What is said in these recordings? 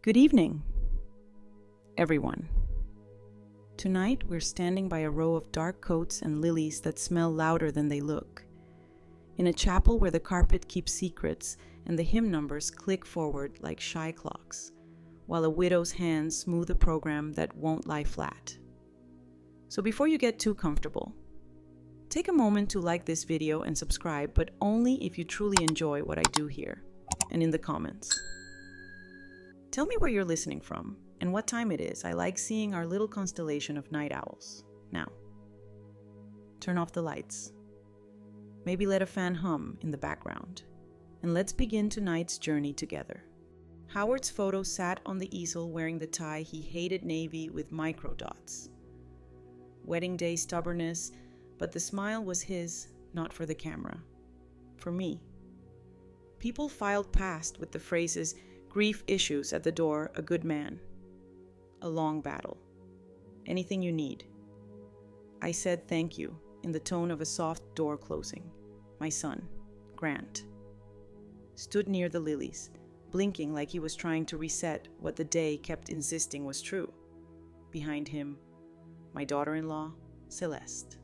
Good evening, everyone. Tonight we're standing by a row of dark coats and lilies that smell louder than they look. In a chapel where the carpet keeps secrets and the hymn numbers click forward like shy clocks, while a widow's hands smooth a program that won't lie flat. So before you get too comfortable, take a moment to like this video and subscribe, but only if you truly enjoy what I do here and in the comments. Tell me where you're listening from and what time it is. I like seeing our little constellation of night owls. Now, turn off the lights. Maybe let a fan hum in the background. And let's begin tonight's journey together. Howard's photo sat on the easel wearing the tie he hated, navy with micro dots. Wedding day stubbornness, but the smile was his, not for the camera. For me. People filed past with the phrases, "Grief issues at the door, a good man." A long battle. Anything you need. I said thank you in the tone of a soft door closing. My son, Grant, stood near the lilies, blinking like he was trying to reset what the day kept insisting was true. Behind him, my daughter-in-law, Celeste,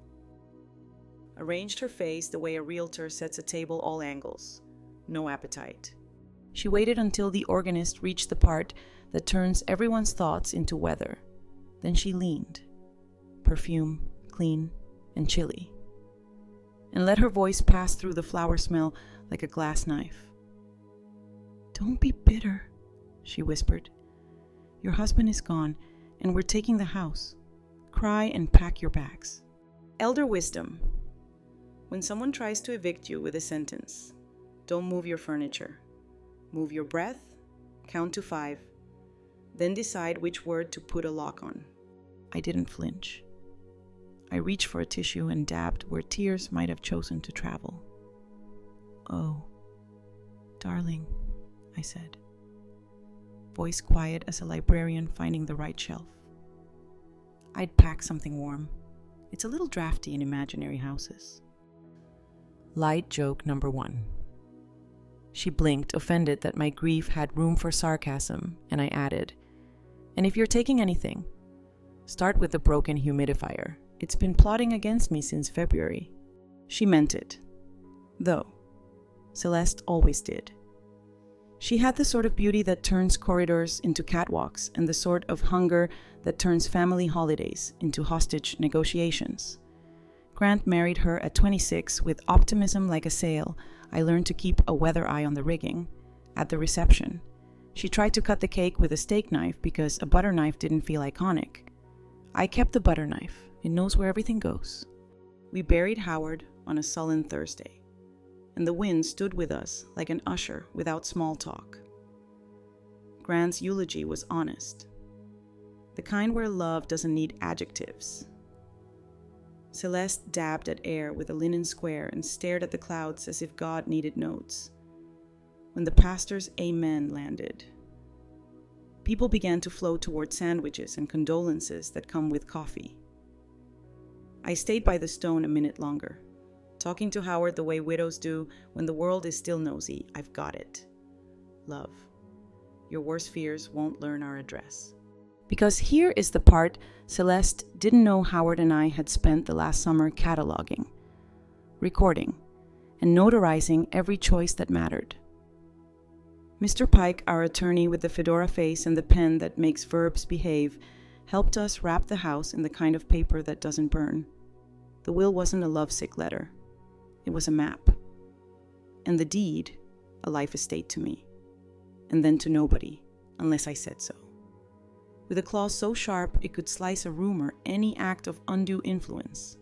arranged her face the way a realtor sets a table all angles. No appetite. She waited until the organist reached the part that turns everyone's thoughts into weather. Then she leaned, perfume, clean, and chilly, and let her voice pass through the flower smell like a glass knife. "Don't be bitter," she whispered. "Your husband is gone, and we're taking the house. Cry and pack your bags." Elder wisdom. When someone tries to evict you with a sentence, don't move your furniture. Move your breath, count to 5, then decide which word to put a lock on. I didn't flinch. I reached for a tissue and dabbed where tears might have chosen to travel. "Oh, darling," I said, voice quiet as a librarian finding the right shelf. "I'd pack something warm. It's a little drafty in imaginary houses." Light joke number 1. She blinked, offended that my grief had room for sarcasm, and I added, "And if you're taking anything, start with the broken humidifier. It's been plotting against me since February." She meant it, though. Celeste always did. She had the sort of beauty that turns corridors into catwalks and the sort of hunger that turns family holidays into hostage negotiations. Grant married her at 26 with optimism like a sail. I learned to keep a weather eye on the rigging. At the reception, she tried to cut the cake with a steak knife because a butter knife didn't feel iconic. I kept the butter knife. It knows where everything goes. We buried Howard on a sullen Thursday, and the wind stood with us like an usher without small talk. Grant's eulogy was honest, the kind where love doesn't need adjectives. Celeste dabbed at air with a linen square and stared at the clouds as if God needed notes. When the pastor's amen landed, people began to flow toward sandwiches and condolences that come with coffee. I stayed by the stone a minute longer, talking to Howard the way widows do when the world is still nosy. "I've got it. Love, your worst fears won't learn our address." Because here is the part Celeste didn't know Howard and I had spent the last summer cataloging, recording, and notarizing every choice that mattered. Mr. Pike, our attorney with the fedora face and the pen that makes verbs behave, helped us wrap the house in the kind of paper that doesn't burn. The will wasn't a lovesick letter. It was a map. And the deed, a life estate to me. And then to nobody, unless I said so. With a claw so sharp it could slice a rumor, any act of undue influence,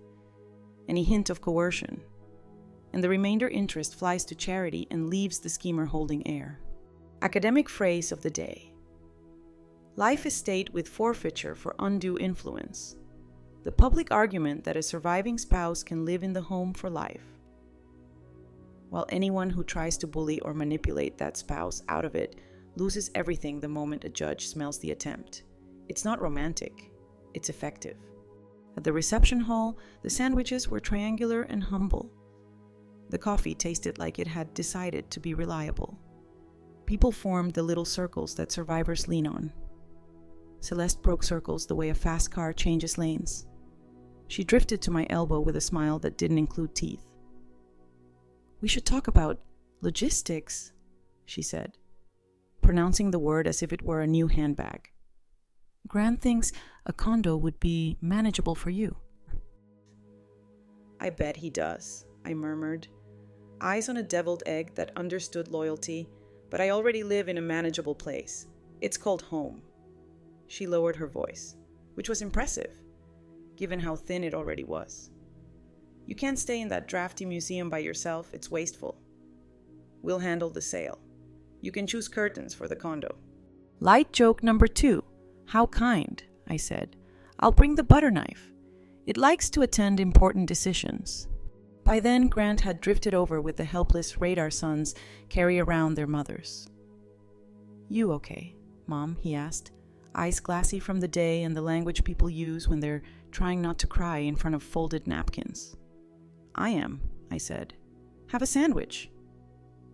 any hint of coercion, and the remainder interest flies to charity and leaves the schemer holding air. Academic phrase of the day. Life estate with forfeiture for undue influence. The public argument that a surviving spouse can live in the home for life, while anyone who tries to bully or manipulate that spouse out of it loses everything the moment a judge smells the attempt. It's not romantic, it's effective. At the reception hall, the sandwiches were triangular and humble. The coffee tasted like it had decided to be reliable. People formed the little circles that survivors lean on. Celeste broke circles the way a fast car changes lanes. She drifted to my elbow with a smile that didn't include teeth. "We should talk about logistics," she said, pronouncing the word as if it were a new handbag. "Grant thinks a condo would be manageable for you." "I bet he does," I murmured, eyes on a deviled egg that understood loyalty, "but I already live in a manageable place. It's called home." She lowered her voice, which was impressive, given how thin it already was. "You can't stay in that drafty museum by yourself, it's wasteful. We'll handle the sale. You can choose curtains for the condo." "Light joke number 2. How kind," I said. "I'll bring the butter knife. It likes to attend important decisions." By then, Grant had drifted over with the helpless radar sons carry around their mothers. "You okay, Mom?" he asked, eyes glassy from the day and the language people use when they're trying not to cry in front of folded napkins. "I am," I said. "Have a sandwich."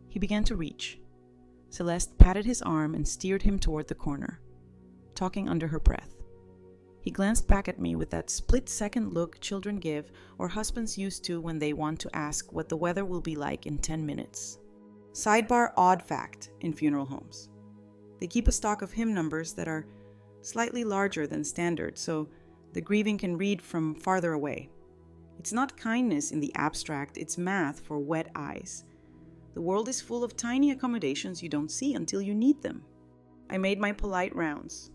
He began to reach. Celeste patted his arm and steered him toward the corner, talking under her breath. He glanced back at me with that split-second look children give or husbands used to when they want to ask what the weather will be like in 10 minutes. Sidebar odd fact in funeral homes. They keep a stock of hymn numbers that are slightly larger than standard, so the grieving can read from farther away. It's not kindness in the abstract, it's math for wet eyes. The world is full of tiny accommodations you don't see until you need them. I made my polite rounds,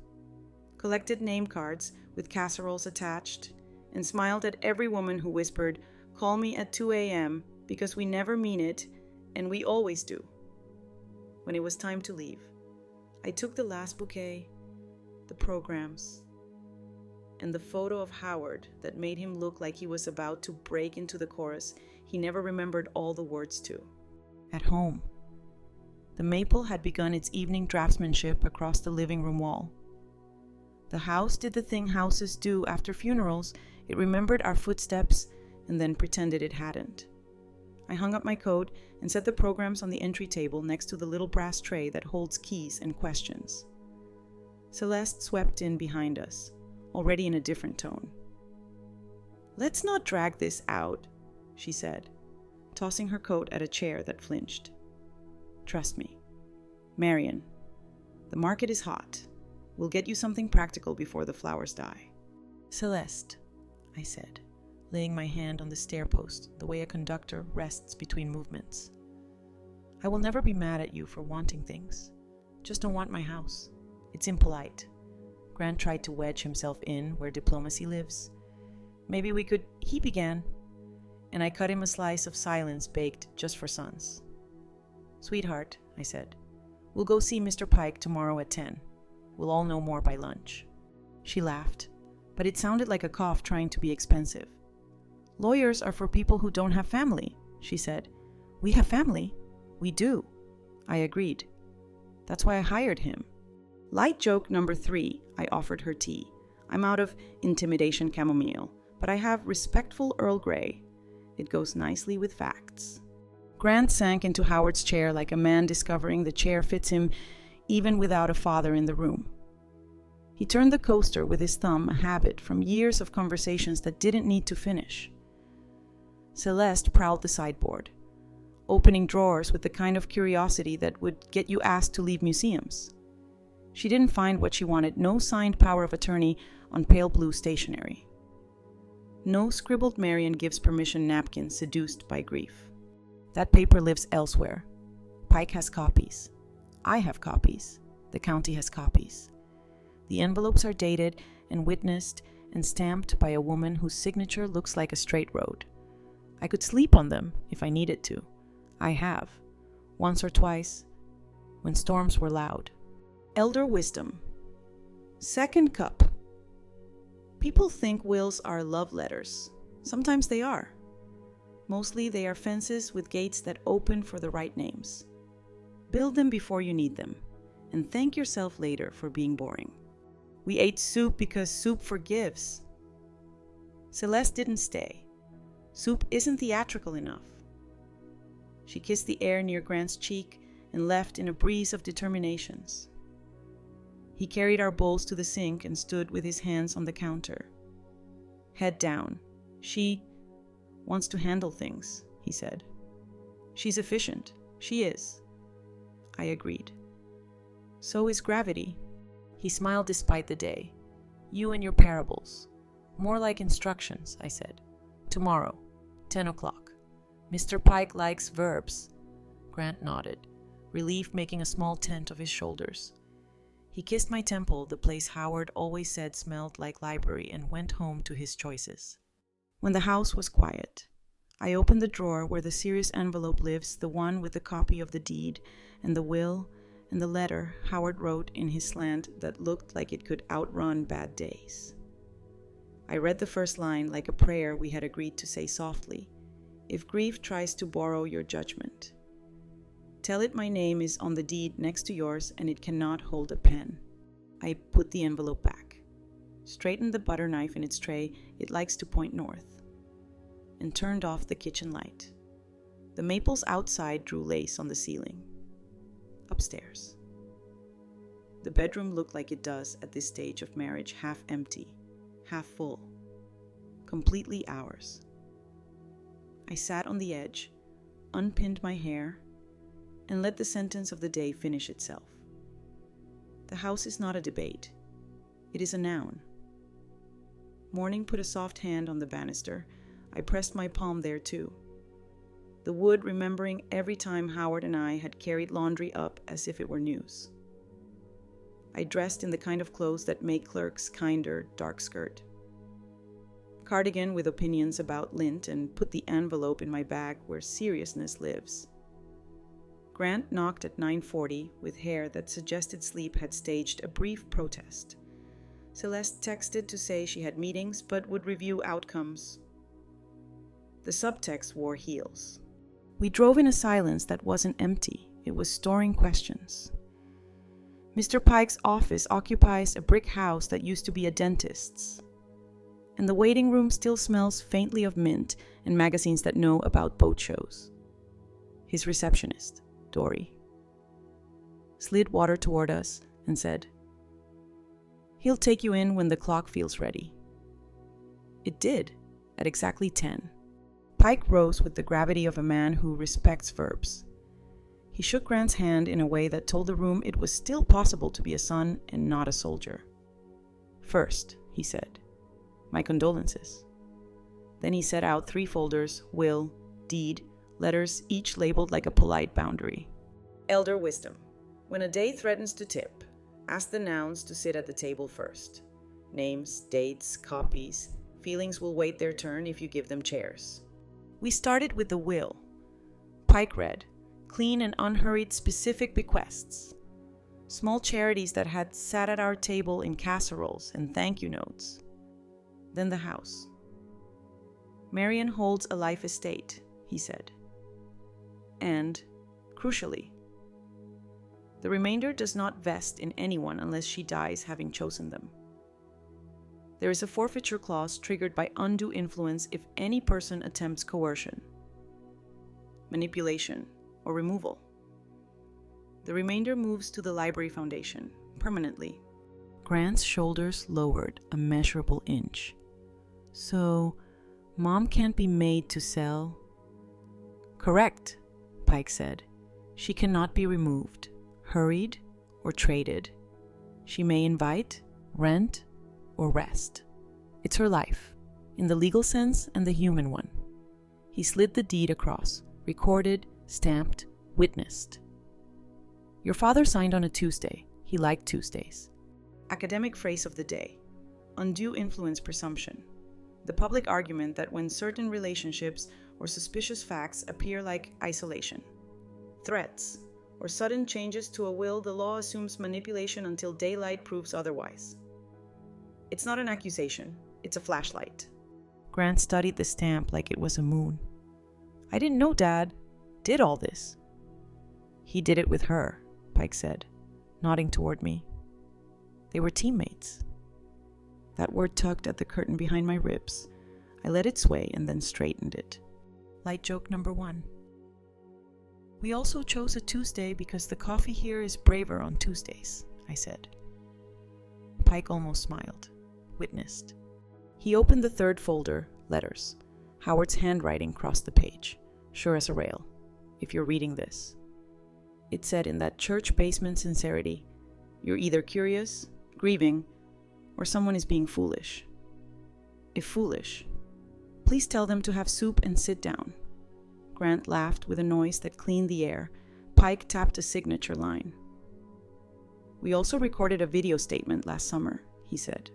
collected name cards with casseroles attached, and smiled at every woman who whispered, "Call me at 2 a.m. because we never mean it, and we always do." When it was time to leave, I took the last bouquet, the programs, and the photo of Howard that made him look like he was about to break into the chorus he never remembered all the words to. At home. The maple had begun its evening draftsmanship across the living room wall. The house did the thing houses do after funerals. It remembered our footsteps and then pretended it hadn't. I hung up my coat and set the programs on the entry table next to the little brass tray that holds keys and questions. Celeste swept in behind us, already in a different tone. "Let's not drag this out," she said, tossing her coat at a chair that flinched. "Trust me. Marion, the market is hot. We'll get you something practical before the flowers die." "Celeste," I said, laying my hand on the stair post the way a conductor rests between movements. "I will never be mad at you for wanting things. Just don't want my house. It's impolite." Grant tried to wedge himself in where diplomacy lives. "Maybe we could," he began, and I cut him a slice of silence baked just for sons. "Sweetheart," I said, "we'll go see Mr. Pike tomorrow at 10. We'll all know more by lunch." She laughed, but it sounded like a cough trying to be expensive. "Lawyers are for people who don't have family," she said. "We have family." "We do." I agreed. "That's why I hired him." Light joke number 3, I offered her tea. "I'm out of intimidation chamomile, but I have respectful Earl Grey. It goes nicely with facts." Grant sank into Howard's chair like a man discovering the chair fits him even without a father in the room. He turned the coaster with his thumb, a habit from years of conversations that didn't need to finish. Celeste prowled the sideboard, opening drawers with the kind of curiosity that would get you asked to leave museums. She didn't find what she wanted, no signed power of attorney on pale blue stationery. No scribbled Marion gives permission napkin seduced by grief. That paper lives elsewhere. Pike has copies. I have copies. The county has copies. The envelopes are dated and witnessed and stamped by a woman whose signature looks like a straight road. I could sleep on them if I needed to. I have, once or twice, when storms were loud. Elder wisdom. Second cup. People think wills are love letters. Sometimes they are. Mostly they are fences with gates that open for the right names. Build them before you need them, and thank yourself later for being boring. We ate soup because soup forgives. Celeste didn't stay. Soup isn't theatrical enough. She kissed the air near Grant's cheek and left in a breeze of determinations. He carried our bowls to the sink and stood with his hands on the counter. Head down. She wants to handle things, he said. She's efficient. She is. I agreed. So is gravity. He smiled despite the day. You and your parables. More like instructions, I said. Tomorrow, 10 o'clock. Mr. Pike likes verbs. Grant nodded, relief making a small tent of his shoulders. He kissed my temple, the place Howard always said smelled like library, and went home to his choices. When the house was quiet, I opened the drawer where the serious envelope lives, the one with the copy of the deed and the will and the letter Howard wrote in his slant that looked like it could outrun bad days. I read the first line like a prayer we had agreed to say softly. If grief tries to borrow your judgment, tell it my name is on the deed next to yours and it cannot hold a pen. I put the envelope back, straightened the butter knife in its tray, it likes to point north, and turned off the kitchen light. The maples outside drew lace on the ceiling. Upstairs. The bedroom looked like it does at this stage of marriage, half empty, half full, completely ours. I sat on the edge, unpinned my hair, and let the sentence of the day finish itself. The house is not a debate. It is a noun. Morning put a soft hand on the banister. I pressed my palm there too. The wood remembering every time Howard and I had carried laundry up as if it were news. I dressed in the kind of clothes that make clerks kinder, dark skirt. Cardigan with opinions about lint, and put the envelope in my bag where seriousness lives. Grant knocked at 9:40 with hair that suggested sleep had staged a brief protest. Celeste texted to say she had meetings but would review outcomes. The subtext wore heels. We drove in a silence that wasn't empty. It was storing questions. Mr. Pike's office occupies a brick house that used to be a dentist's, and the waiting room still smells faintly of mint and magazines that know about boat shows. His receptionist, Dory, slid water toward us and said, "He'll take you in when the clock feels ready." It did, at exactly 10. Pike rose with the gravity of a man who respects verbs. He shook Grant's hand in a way that told the room it was still possible to be a son and not a soldier. "First," he said, "my condolences." Then he set out 3 folders, will, deed, letters each labeled like a polite boundary. Elder wisdom. When a day threatens to tip, ask the nouns to sit at the table first. Names, dates, copies, feelings will wait their turn if you give them chairs. We started with the will. Pike read, clean and unhurried specific bequests. Small charities that had sat at our table in casseroles and thank you notes. Then the house. Marion holds a life estate, he said. And, crucially, the remainder does not vest in anyone unless she dies having chosen them. There is a forfeiture clause triggered by undue influence if any person attempts coercion, manipulation, or removal. The remainder moves to the library foundation, permanently. Grant's shoulders lowered a measurable inch. So, Mom can't be made to sell? Correct, Pike said. She cannot be removed, hurried, or traded. She may invite, rent, or rest. It's her life, in the legal sense and the human one. He slid the deed across, recorded, stamped, witnessed. Your father signed on a Tuesday. He liked Tuesdays. Academic phrase of the day. Undue influence presumption. The public argument that when certain relationships or suspicious facts appear like isolation, threats, or sudden changes to a will, the law assumes manipulation until daylight proves otherwise. It's not an accusation, it's a flashlight. Grant studied the stamp like it was a moon. I didn't know Dad did all this. He did it with her, Pike said, nodding toward me. They were teammates. That word tugged at the curtain behind my ribs. I let it sway and then straightened it. Light joke number 1. We also chose a Tuesday because the coffee here is braver on Tuesdays, I said. Pike almost smiled. Witnessed. He opened the third folder, letters. Howard's handwriting crossed the page, sure as a rail. If you're reading this. It said in that church basement sincerity, you're either curious, grieving, or someone is being foolish. If foolish, please tell them to have soup and sit down. Grant laughed with a noise that cleaned the air. Pike tapped a signature line. We also recorded a video statement last summer, he said.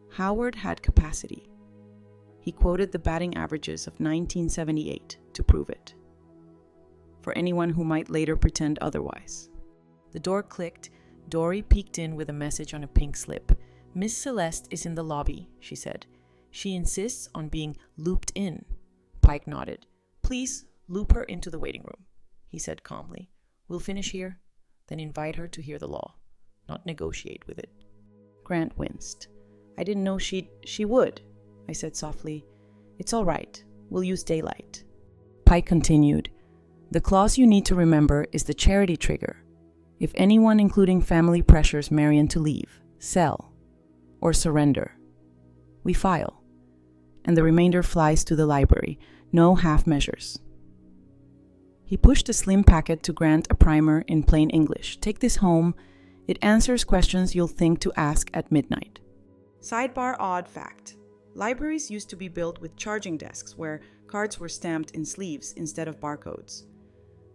Howard had capacity. He quoted the batting averages of 1978 to prove it. For anyone who might later pretend otherwise. The door clicked. Dory peeked in with a message on a pink slip. Miss Celeste is in the lobby, she said. She insists on being looped in. Pike nodded. Please loop her into the waiting room, he said calmly. We'll finish here, then invite her to hear the law, not negotiate with it. Grant winced. I didn't know she would, I said softly. It's all right. We'll use daylight. Pike continued. The clause you need to remember is the charity trigger. If anyone, including family, pressures Marion to leave, sell, or surrender, we file, and the remainder flies to the library. No half measures. He pushed a slim packet to Grant, a primer in plain English. Take this home. It answers questions you'll think to ask at midnight. Sidebar odd fact. Libraries used to be built with charging desks where cards were stamped in sleeves instead of barcodes.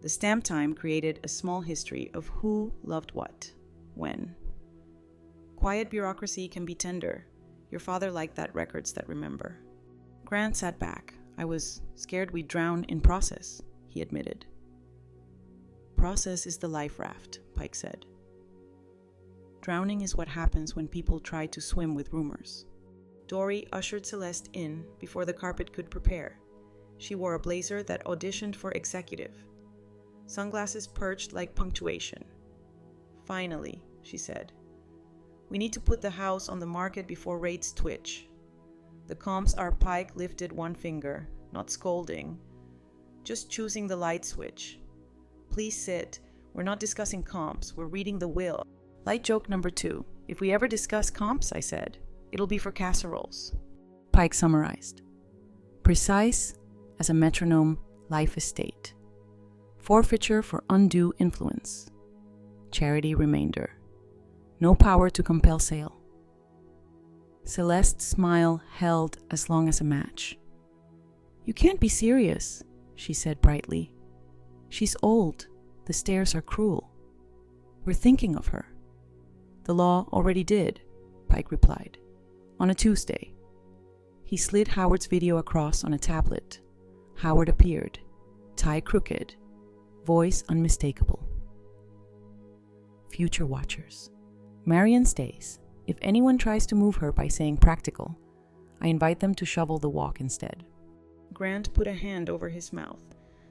The stamp time created a small history of who loved what, when. Quiet bureaucracy can be tender. Your father liked that records that remember. Grant sat back. I was scared we'd drown in process, he admitted. Process is the life raft, Pike said. Drowning is what happens when people try to swim with rumors. Dory ushered Celeste in before the carpet could prepare. She wore a blazer that auditioned for executive. Sunglasses perched like punctuation. Finally, she said. We need to put the house on the market before rates twitch. The comps are. Pike lifted one finger, not scolding, just choosing the light switch. Please sit. We're not discussing comps. We're reading the will. Light joke number 2. If we ever discuss comps, I said, it'll be for casseroles. Pike summarized. Precise as a metronome, life estate. Forfeiture for undue influence. Charity remainder. No power to compel sale. Celeste's smile held as long as a match. You can't be serious, she said brightly. She's old. The stairs are cruel. We're thinking of her. The law already did, Pike replied. On a Tuesday. He slid Howard's video across on a tablet. Howard appeared, tie crooked, voice unmistakable. Future watchers. Marion stays. If anyone tries to move her by saying practical, I invite them to shovel the walk instead. Grant put a hand over his mouth.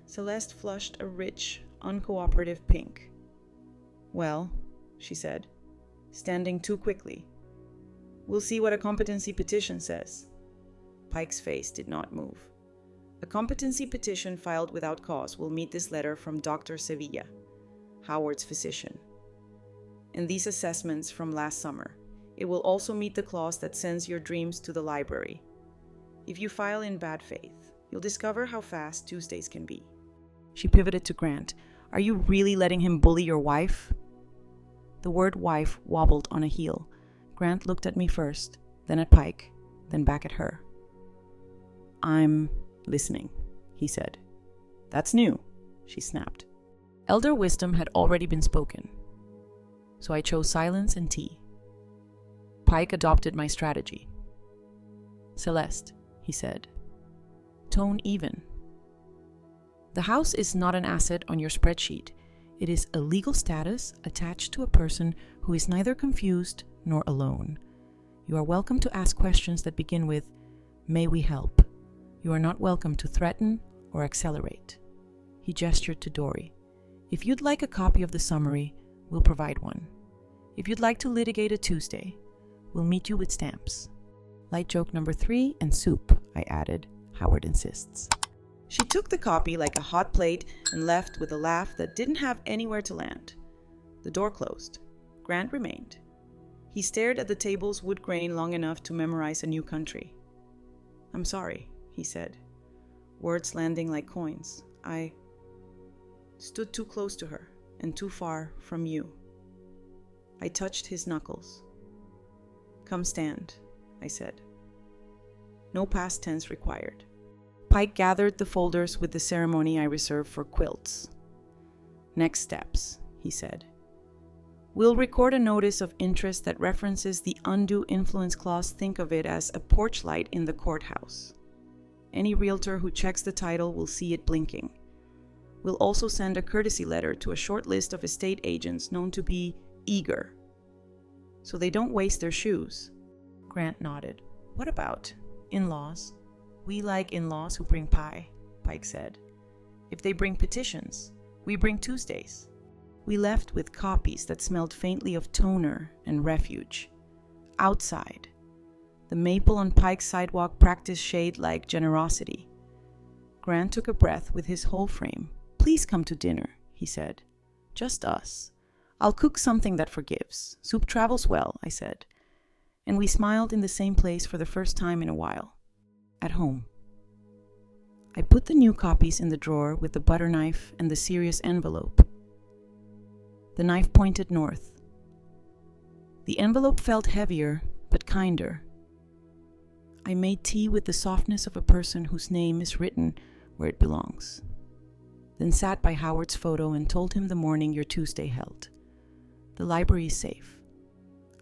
Celeste flushed a rich, uncooperative pink. Well, she said, standing too quickly. We'll see what a competency petition says. Pike's face did not move. A competency petition filed without cause will meet this letter from Dr. Sevilla, Howard's physician. And these assessments from last summer. It will also meet the clause that sends your dreams to the library. If you file in bad faith, you'll discover how fast Tuesdays can be. She pivoted to Grant. Are you really letting him bully your wife? The word wife wobbled on a heel. Grant looked at me first, then at Pike, then back at her. I'm listening, he said. That's new, she snapped. Elder wisdom had already been spoken, so I chose silence and tea. Pike adopted my strategy. Celeste, he said. Tone even. The house is not an asset on your spreadsheet. It is a legal status attached to a person who is neither confused nor alone. You are welcome to ask questions that begin with, "May we help?" You are not welcome to threaten or accelerate. He gestured to Dory. If you'd like a copy of the summary, we'll provide one. If you'd like to litigate a Tuesday, we'll meet you with stamps. Light joke number 3 and soup, I added. Howard insists. She took the copy like a hot plate and left with a laugh that didn't have anywhere to land. The door closed. Grant remained. He stared at the table's wood grain long enough to memorize a new country. "I'm sorry," he said, words landing like coins. "I stood too close to her and too far from you." I touched his knuckles. "Come stand," I said. No past tense required. Pike gathered the folders with the ceremony I reserved for quilts. "Next steps," he said. "We'll record a notice of interest that references the undue influence clause. Think of it as a porch light in the courthouse. Any realtor who checks the title will see it blinking. We'll also send a courtesy letter to a short list of estate agents known to be eager, so they don't waste their shoes." Grant nodded. "What about in-laws?" "We like in-laws who bring pie," Pike said. "If they bring petitions, we bring Tuesdays." We left with copies that smelled faintly of toner and refuge. Outside, the maple on Pike's sidewalk practiced shade like generosity. Grant took a breath with his whole frame. "Please come to dinner," he said. "Just us. I'll cook something that forgives. Soup travels well," I said. And we smiled in the same place for the first time in a while. At home. I put the new copies in the drawer with the butter knife and the serious envelope. The knife pointed north. The envelope felt heavier, but kinder. I made tea with the softness of a person whose name is written where it belongs. Then sat by Howard's photo and told him the morning your Tuesday held. The library is safe.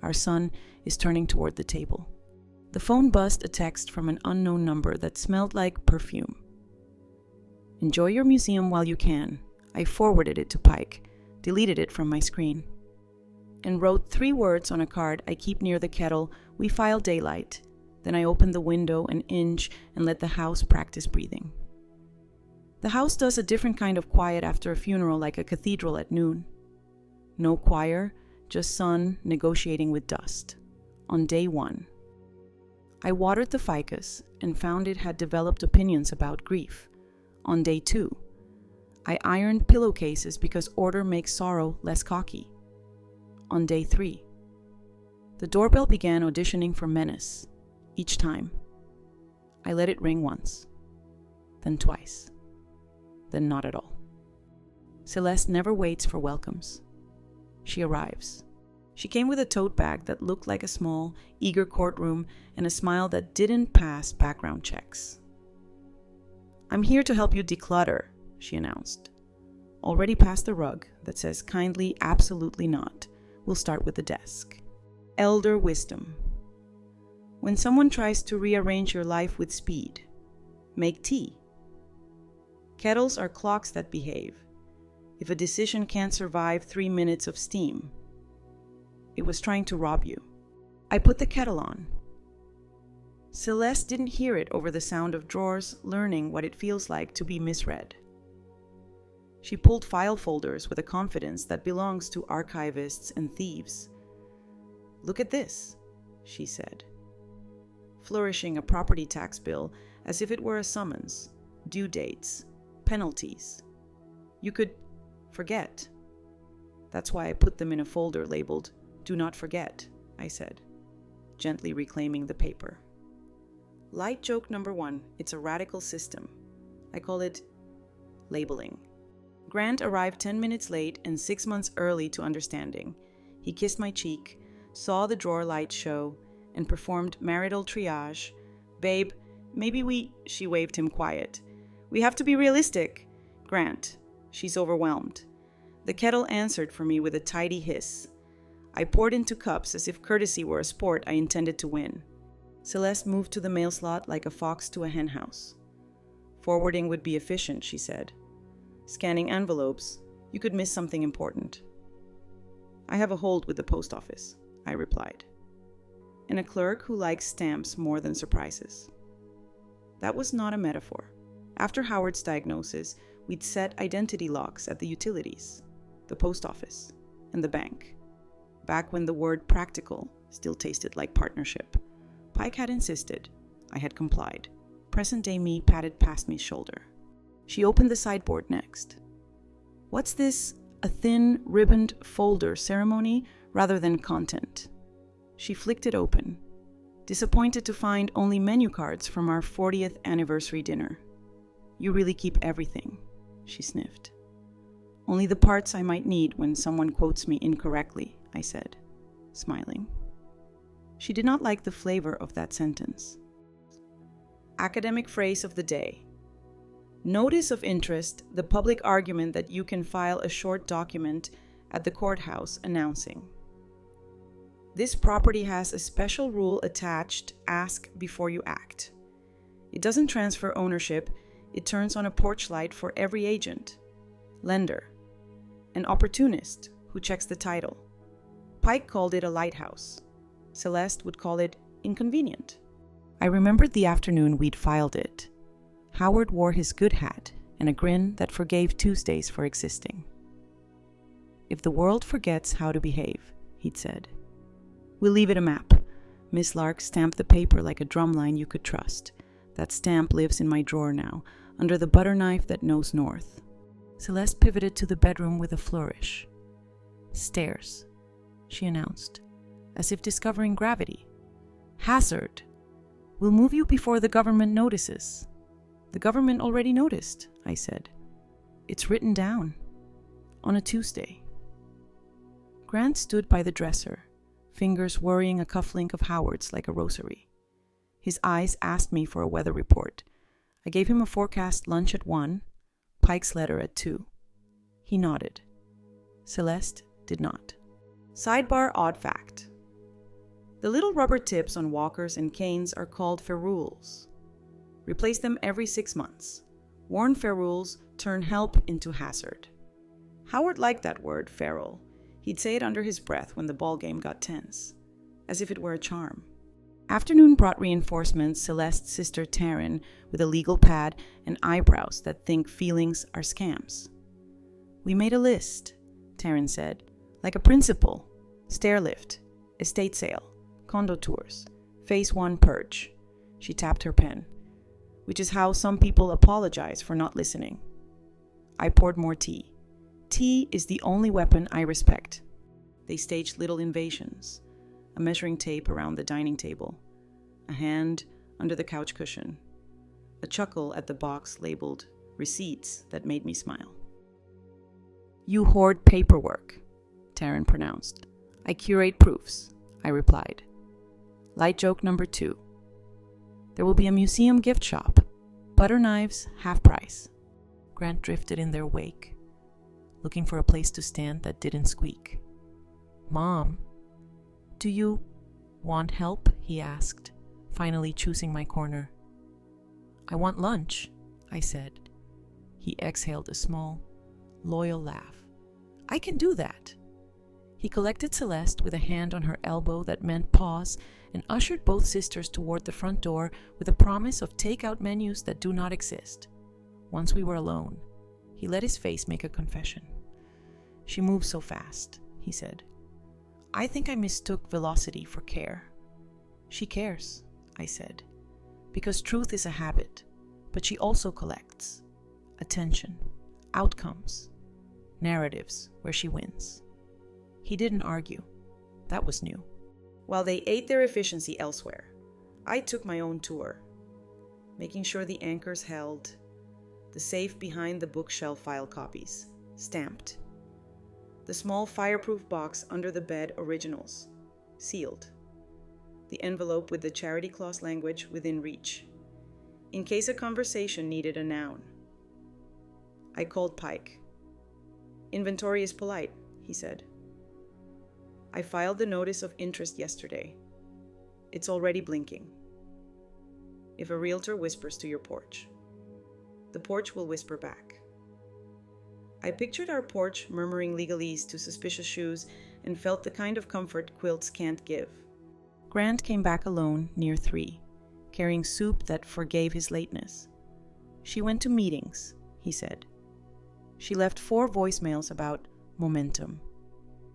Our son is turning toward the table. The phone buzzed a text from an unknown number that smelled like perfume. "Enjoy your museum while you can." I forwarded it to Pike, deleted it from my screen, and wrote 3 words on a card I keep near the kettle. "We file daylight." Then I opened the window an inch and let the house practice breathing. The house does a different kind of quiet after a funeral, like a cathedral at noon. No choir, just sun negotiating with dust. On day 1. I watered the ficus and found it had developed opinions about grief. On day 2, I ironed pillowcases because order makes sorrow less cocky. On day 3, the doorbell began auditioning for menace. Each time, I let it ring once, then twice, then not at all. Celeste never waits for welcomes. She arrives. She came with a tote bag that looked like a small, eager courtroom and a smile that didn't pass background checks. "I'm here to help you declutter," she announced. "Already past the rug that says kindly, absolutely not. We'll start with the desk." Elder wisdom. When someone tries to rearrange your life with speed, make tea. Kettles are clocks that behave. If a decision can't survive 3 minutes of steam, it was trying to rob you. I put the kettle on. Celeste didn't hear it over the sound of drawers learning what it feels like to be misread. She pulled file folders with a confidence that belongs to archivists and thieves. "Look at this," she said, flourishing a property tax bill as if it were a summons, due dates, penalties. "You could forget. That's why I put them in a folder labeled Do Not Forget," I said, gently reclaiming the paper. Light joke number 1, it's a radical system. I call it labeling. Grant arrived 10 minutes late and 6 months early to understanding. He kissed my cheek, saw the drawer light show, and performed marital triage. "Babe, maybe she waved him quiet. "We have to be realistic." "Grant, she's overwhelmed." The kettle answered for me with a tidy hiss. I poured into cups as if courtesy were a sport I intended to win. Celeste moved to the mail slot like a fox to a henhouse. "Forwarding would be efficient," she said. "Scanning envelopes, you could miss something important." "I have a hold with the post office," I replied. "And a clerk who likes stamps more than surprises." That was not a metaphor. After Howard's diagnosis, we'd set identity locks at the utilities, the post office, and the bank. Back when the word practical still tasted like partnership. Pike had insisted. I had complied. Present-day me patted past me's shoulder. She opened the sideboard next. What's this, a thin, ribboned folder ceremony rather than content? She flicked it open, disappointed to find only menu cards from our 40th anniversary dinner. You really keep everything, she sniffed. Only the parts I might need when someone quotes me incorrectly, I said, smiling. She did not like the flavor of that sentence. Academic phrase of the day. Notice of interest, the public argument that you can file a short document at the courthouse announcing. This property has a special rule attached, ask before you act. It doesn't transfer ownership, it turns on a porch light for every agent. Lender. An opportunist who checks the title. Pike called it a lighthouse. Celeste would call it inconvenient. I remembered the afternoon we'd filed it. Howard wore his good hat and a grin that forgave Tuesdays for existing. If the world forgets how to behave, he'd said. We'll leave it a map. Miss Lark stamped the paper like a drumline you could trust. That stamp lives in my drawer now, under the butter knife that knows north. Celeste pivoted to the bedroom with a flourish. Stairs, she announced, as if discovering gravity. Hazard. We'll move you before the government notices. The government already noticed, I said. It's written down. On a Tuesday. Grant stood by the dresser, fingers worrying a cufflink of Howard's like a rosary. His eyes asked me for a weather report. I gave him a forecast lunch at 1, Pike's letter at 2. He nodded. Celeste did not. Sidebar odd fact. The little rubber tips on walkers and canes are called ferules. Replace them every 6 months. Worn ferules turn help into hazard. Howard liked that word, ferule. He'd say it under his breath when the ball game got tense, as if it were a charm. Afternoon brought reinforcements, Celeste's sister Taryn, with a legal pad and eyebrows that think feelings are scams. We made a list, Taryn said, like a principal. Stair lift, estate sale, condo tours, phase 1 purge. She tapped her pen, which is how some people apologize for not listening. I poured more tea. Tea is the only weapon I respect. They staged little invasions. A measuring tape around the dining table, a hand under the couch cushion, a chuckle at the box labeled receipts that made me smile. You hoard paperwork, Taryn pronounced. I curate proofs, I replied. Light joke number 2. There will be a museum gift shop. Butter knives, half price. Grant drifted in their wake, looking for a place to stand that didn't squeak. Mom, do you want help? He asked, finally choosing my corner. I want lunch, I said. He exhaled a small, loyal laugh. I can do that. He collected Celeste with a hand on her elbow that meant pause and ushered both sisters toward the front door with a promise of takeout menus that do not exist. Once we were alone, he let his face make a confession. She moves so fast, he said. I think I mistook velocity for care. She cares, I said, because truth is a habit, but she also collects attention, outcomes, narratives where she wins. He didn't argue. That was new. While they ate their efficiency elsewhere, I took my own tour, making sure the anchors held, the safe behind the bookshelf file copies, stamped. The small fireproof box under the bed originals, sealed. The envelope with the charity clause language within reach, in case a conversation needed a noun. I called Pike. Inventory is polite, he said. I filed the notice of interest yesterday. It's already blinking. If a realtor whispers to your porch, the porch will whisper back. I pictured our porch murmuring legalese to suspicious shoes and felt the kind of comfort quilts can't give. Grant came back alone near 3, carrying soup that forgave his lateness. She went to meetings, he said. She left 4 voicemails about momentum.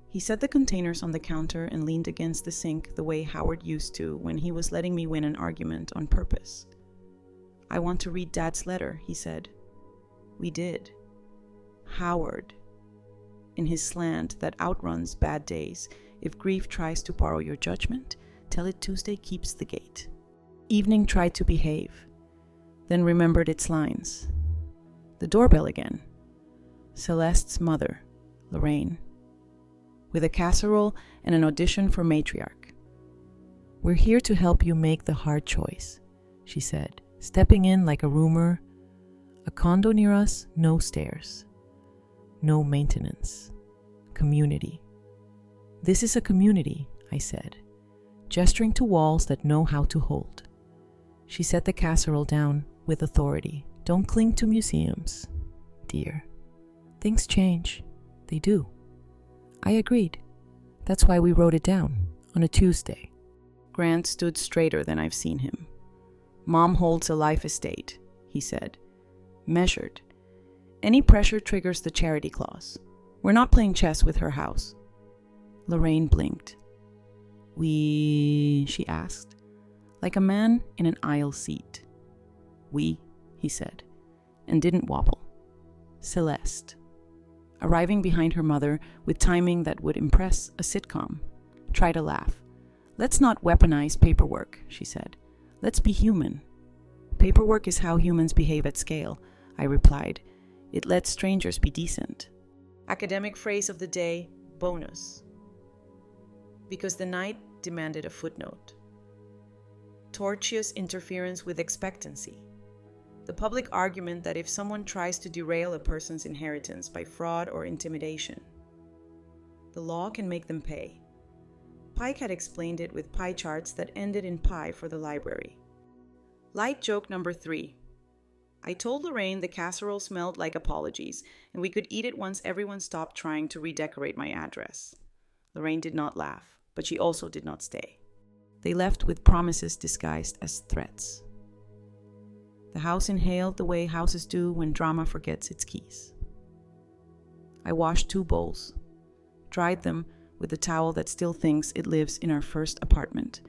He set the containers on the counter and leaned against the sink the way Howard used to when he was letting me win an argument on purpose. I want to read Dad's letter, he said. We did. Howard, in his slant that outruns bad days, if grief tries to borrow your judgment, tell it Tuesday keeps the gate. Evening tried to behave, then remembered its lines. The doorbell again. Celeste's mother, Lorraine, with a casserole and an audition for matriarch. "We're here to help you make the hard choice," she said, stepping in like a rumor. "A condo near us, no stairs. No maintenance. Community." "This is a community," I said, gesturing to walls that know how to hold. She set the casserole down with authority. "Don't cling to museums, dear. Things change. They do." I agreed. That's why we wrote it down on a Tuesday. Grant stood straighter than I've seen him. "Mom holds a life estate," he said. "Measured. Any pressure triggers the charity clause. We're not playing chess with her house." Lorraine blinked. She asked, like a man in an aisle seat. "We," he said, and didn't wobble. Celeste, arriving behind her mother with timing that would impress a sitcom, tried a laugh. "Let's not weaponize paperwork," she said. "Let's be human." "Paperwork is how humans behave at scale," I replied. "It lets strangers be decent." Academic phrase of the day, bonus. Because the night demanded a footnote. Tortuous interference with expectancy. The public argument that if someone tries to derail a person's inheritance by fraud or intimidation, the law can make them pay. Pike had explained it with pie charts that ended in pie for the library. Light joke number 3. I told Lorraine the casserole smelled like apologies, and we could eat it once everyone stopped trying to redecorate my address. Lorraine did not laugh, but she also did not stay. They left with promises disguised as threats. The house inhaled the way houses do when drama forgets its keys. I washed 2 bowls, dried them with the towel that still thinks it lives in our first apartment,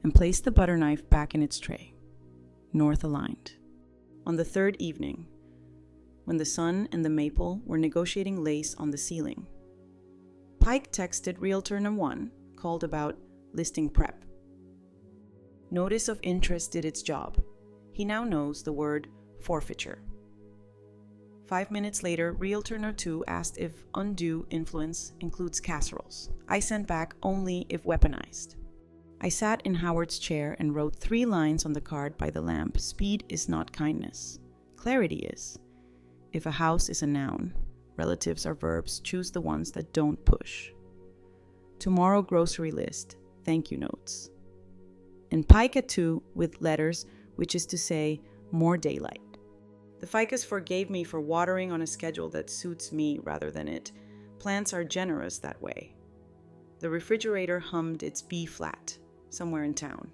and placed the butter knife back in its tray, north aligned. On the 3rd evening, when the sun and the maple were negotiating lace on the ceiling, Pike texted Realtor No. 1, called about listing prep. Notice of interest did its job. He now knows the word forfeiture. 5 minutes later, Realtor No. 2 asked if undue influence includes casseroles. I sent back only if weaponized. I sat in Howard's chair and wrote 3 lines on the card by the lamp. Speed is not kindness. Clarity is. If a house is a noun, relatives are verbs. Choose the ones that don't push. Tomorrow grocery list. Thank you notes. And Pike at 2 with letters, which is to say, more daylight. The ficus forgave me for watering on a schedule that suits me rather than it. Plants are generous that way. The refrigerator hummed its B flat, somewhere in town.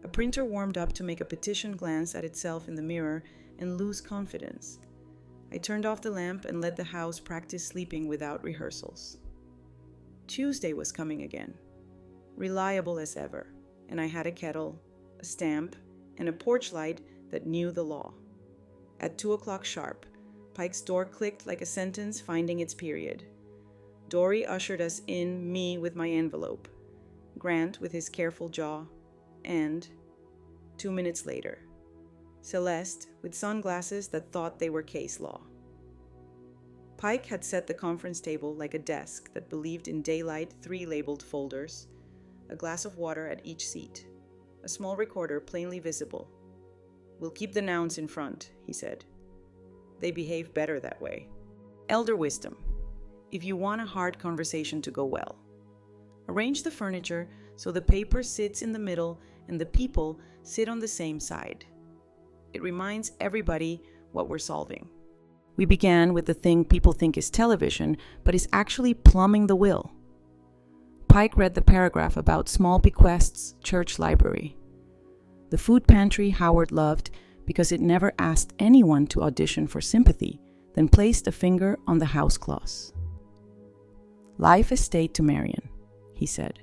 A printer warmed up to make a petition glance at itself in the mirror and lose confidence. I turned off the lamp and let the house practice sleeping without rehearsals. Tuesday was coming again, reliable as ever, and I had a kettle, a stamp, and a porch light that knew the law. At 2 o'clock sharp, Pike's door clicked like a sentence finding its period. Dory ushered us in, me with my envelope, Grant with his careful jaw, and 2 minutes later, Celeste with sunglasses that thought they were case law. Pike had set the conference table like a desk that believed in daylight, 3 labeled folders, a glass of water at each seat, a small recorder plainly visible. We'll keep the nouns in front, he said. They behave better that way. Elder wisdom. If you want a hard conversation to go well, arrange the furniture so the paper sits in the middle and the people sit on the same side. It reminds everybody what we're solving. We began with the thing people think is television, but is actually plumbing the will. Pike read the paragraph about small bequests, church library. The food pantry Howard loved because it never asked anyone to audition for sympathy, then placed a finger on the house clause. Life estate to Marion, he said.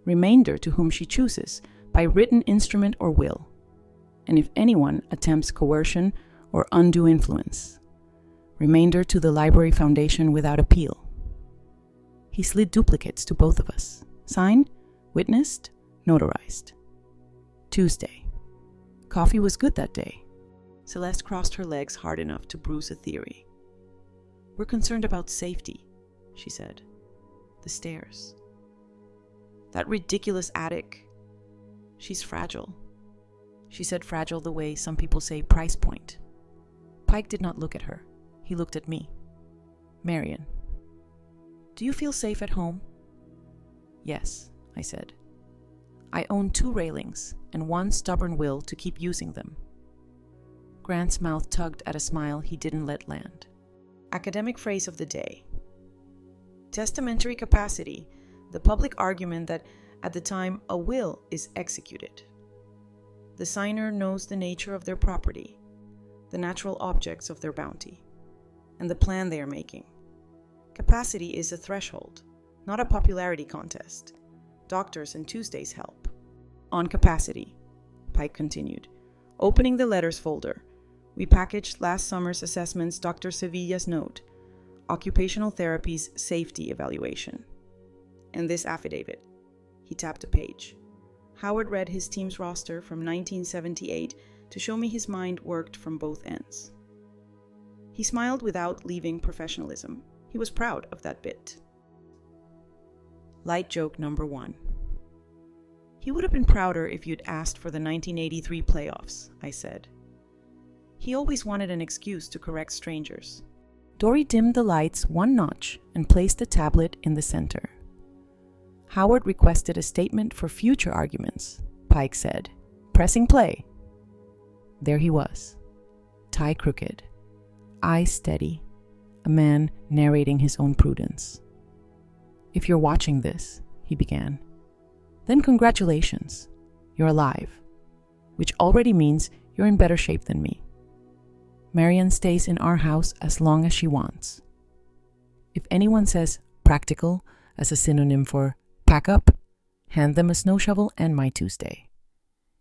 Remainder to whom she chooses, by written instrument or will. And if anyone attempts coercion or undue influence. Remainder to the Library Foundation without appeal. He slid duplicates to both of us. Signed, witnessed, notarized. Tuesday. Coffee was good that day. Celeste crossed her legs hard enough to bruise a theory. We're concerned about safety, she said. The stairs. That ridiculous attic. She's fragile. She said fragile the way some people say price point. Pike did not look at her. He looked at me. Marion. Do you feel safe at home? Yes, I said. I own 2 railings and 1 stubborn will to keep using them. Grant's mouth tugged at a smile he didn't let land. Academic phrase of the day. Testamentary capacity, the public argument that at the time a will is executed. The signer knows the nature of their property, the natural objects of their bounty, and the plan they are making. Capacity is a threshold, not a popularity contest. Doctors and Tuesdays help. On capacity, Pike continued, opening the letters folder, we packaged last summer's assessment's Dr. Sevilla's note, Occupational Therapy's Safety Evaluation. And this affidavit. He tapped a page. Howard read his team's roster from 1978 to show me his mind worked from both ends. He smiled without leaving professionalism. He was proud of that bit. Light joke number 1. He would have been prouder if you'd asked for the 1983 playoffs, I said. He always wanted an excuse to correct strangers. Dory dimmed the lights 1 notch and placed the tablet in the center. Howard requested a statement for future arguments, Pike said, pressing play. There he was, tie crooked, eyes steady, a man narrating his own prudence. If you're watching this, he began, then congratulations, you're alive, which already means you're in better shape than me. Marion stays in our house as long as she wants. If anyone says practical as a synonym for pack up, hand them a snow shovel and my Tuesday.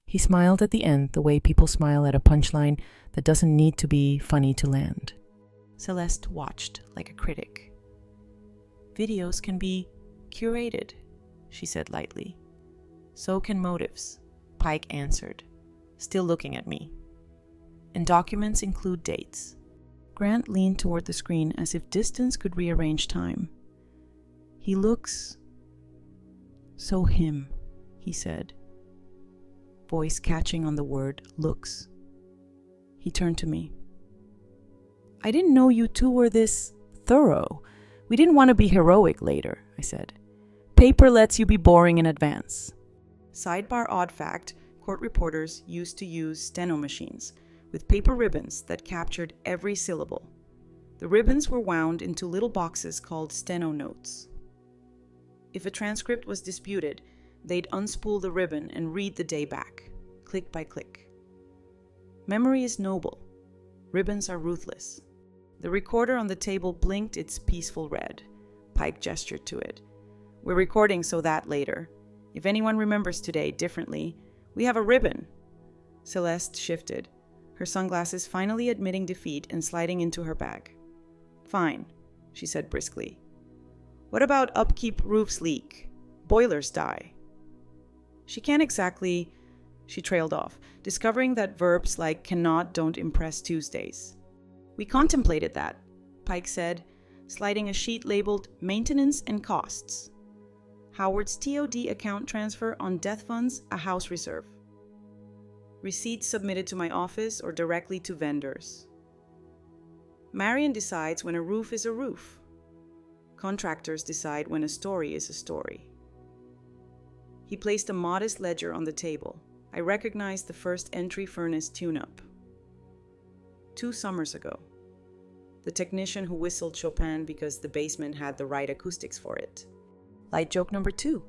He smiled at the end the way people smile at a punchline that doesn't need to be funny to land. Celeste watched like a critic. Videos can be curated, she said lightly. So can motives, Pike answered, still looking at me. And documents include dates. Grant leaned toward the screen as if distance could rearrange time. He looks so him, he said, voice catching on the word looks. He turned to me. I didn't know you two were this thorough. We didn't want to be heroic later, I said. Paper lets you be boring in advance. Sidebar odd fact, court reporters used to use steno machines with paper ribbons that captured every syllable. The ribbons were wound into little boxes called steno notes. If a transcript was disputed, they'd unspool the ribbon and read the day back, click by click. Memory is noble. Ribbons are ruthless. The recorder on the table blinked its peaceful red. Pike gestured to it. We're recording so that later, if anyone remembers today differently, we have a ribbon. Celeste shifted, her sunglasses finally admitting defeat and sliding into her bag. Fine, she said briskly. What about upkeep roofs leak? Boilers die. She can't exactly, she trailed off, discovering that verbs like cannot don't impress Tuesdays. We contemplated that, Pike said, sliding a sheet labeled Maintenance and Costs. Howard's TOD account transfer on death funds, a house reserve. Receipts submitted to my office or directly to vendors. Marion decides when a roof is a roof. Contractors decide when a story is a story. He placed a modest ledger on the table. I recognized the first entry furnace tune-up. 2 summers ago. The technician who whistled Chopin because the basement had the right acoustics for it. Light joke number 2.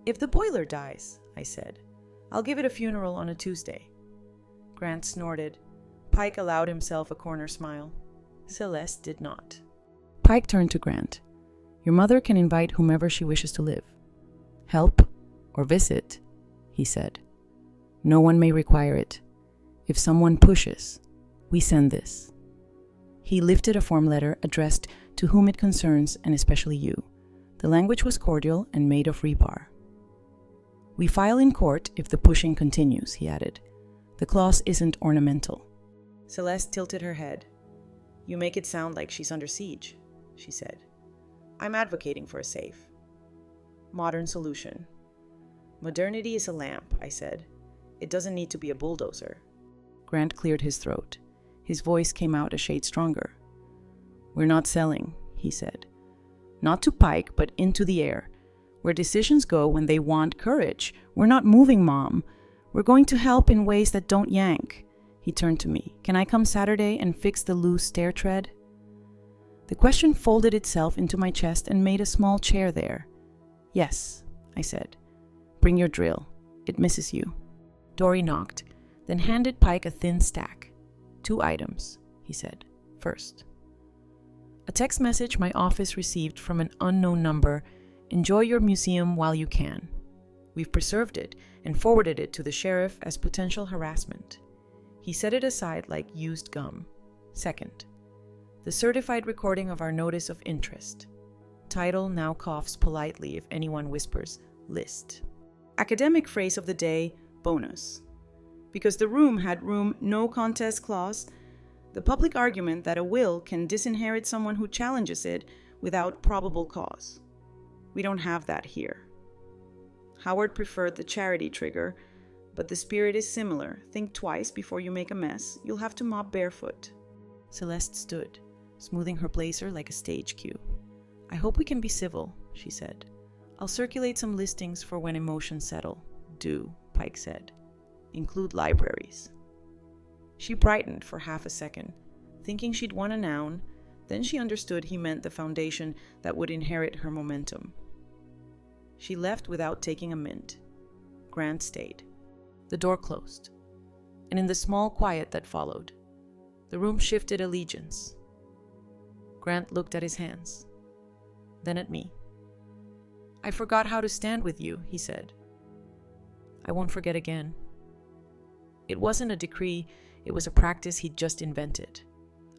If the boiler dies, I said, I'll give it a funeral on a Tuesday. Grant snorted. Pike allowed himself a corner smile. Celeste did not. Pike turned to Grant. Your mother can invite whomever she wishes to live. Help or visit, he said. No one may require it. If someone pushes, We send this. He lifted a form letter addressed to whom it concerns, and especially you. The language was cordial and made of rebar. We file in court if the pushing continues, he added. The clause isn't ornamental. Celeste tilted her head. You make it sound like she's under siege, she said. I'm advocating for a safe, modern solution. Modernity is a lamp, I said. It doesn't need to be a bulldozer. Grant cleared his throat. His voice came out a shade stronger. We're not selling, he said. Not to Pike, but into the air, where decisions go when they want courage. We're not moving, Mom. We're going to help in ways that don't yank. He turned to me. Can I come Saturday and fix the loose stair tread? The question folded itself into my chest and made a small chair there. Yes, I said. Bring your drill. It misses you. Dory knocked, then handed Pike a thin stack. 2 items, he said. First, a text message my office received from an unknown number. Enjoy your museum while you can. We've preserved it and forwarded it to the sheriff as potential harassment. He set it aside like used gum. Second, the certified recording of our notice of interest. Title now coughs politely if anyone whispers, list. Academic phrase of the day, bonus. Because the room had no contest clause, the public argument that a will can disinherit someone who challenges it without probable cause. We don't have that here. Howard preferred the charity trigger, but the spirit is similar. Think twice before you make a mess. You'll have to mop barefoot. Celeste stood, smoothing her blazer like a stage cue. I hope we can be civil, she said. I'll circulate some listings for when emotions settle. Do, Pike said. Include libraries. She brightened for half a second, thinking she'd won a noun. Then she understood he meant the foundation that would inherit her momentum. She left without taking a mint. Grant stayed. The door closed, and in the small quiet that followed, the room shifted allegiance. Grant looked at his hands, then at me. I forgot how to stand with you, he said. I won't forget again. It wasn't a decree, it was a practice he'd just invented.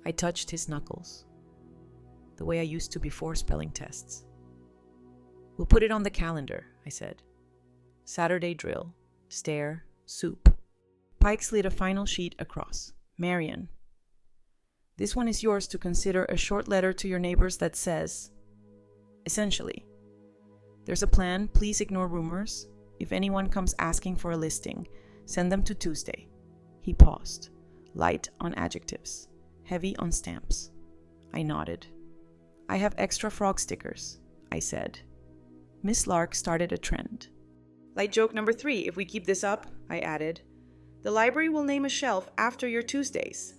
I touched his knuckles, the way I used to before spelling tests. We'll put it on the calendar, I said. Saturday drill, stair, soup. Pike slid a final sheet across. Marion. This one is yours to consider a short letter to your neighbors that says, essentially, there's a plan, please ignore rumors. If anyone comes asking for a listing, send them to Tuesday. He paused, light on adjectives, heavy on stamps. I nodded. I have extra frog stickers, I said. Miss Lark started a trend. Light joke number 3, if we keep this up, I added. The library will name a shelf after your Tuesdays.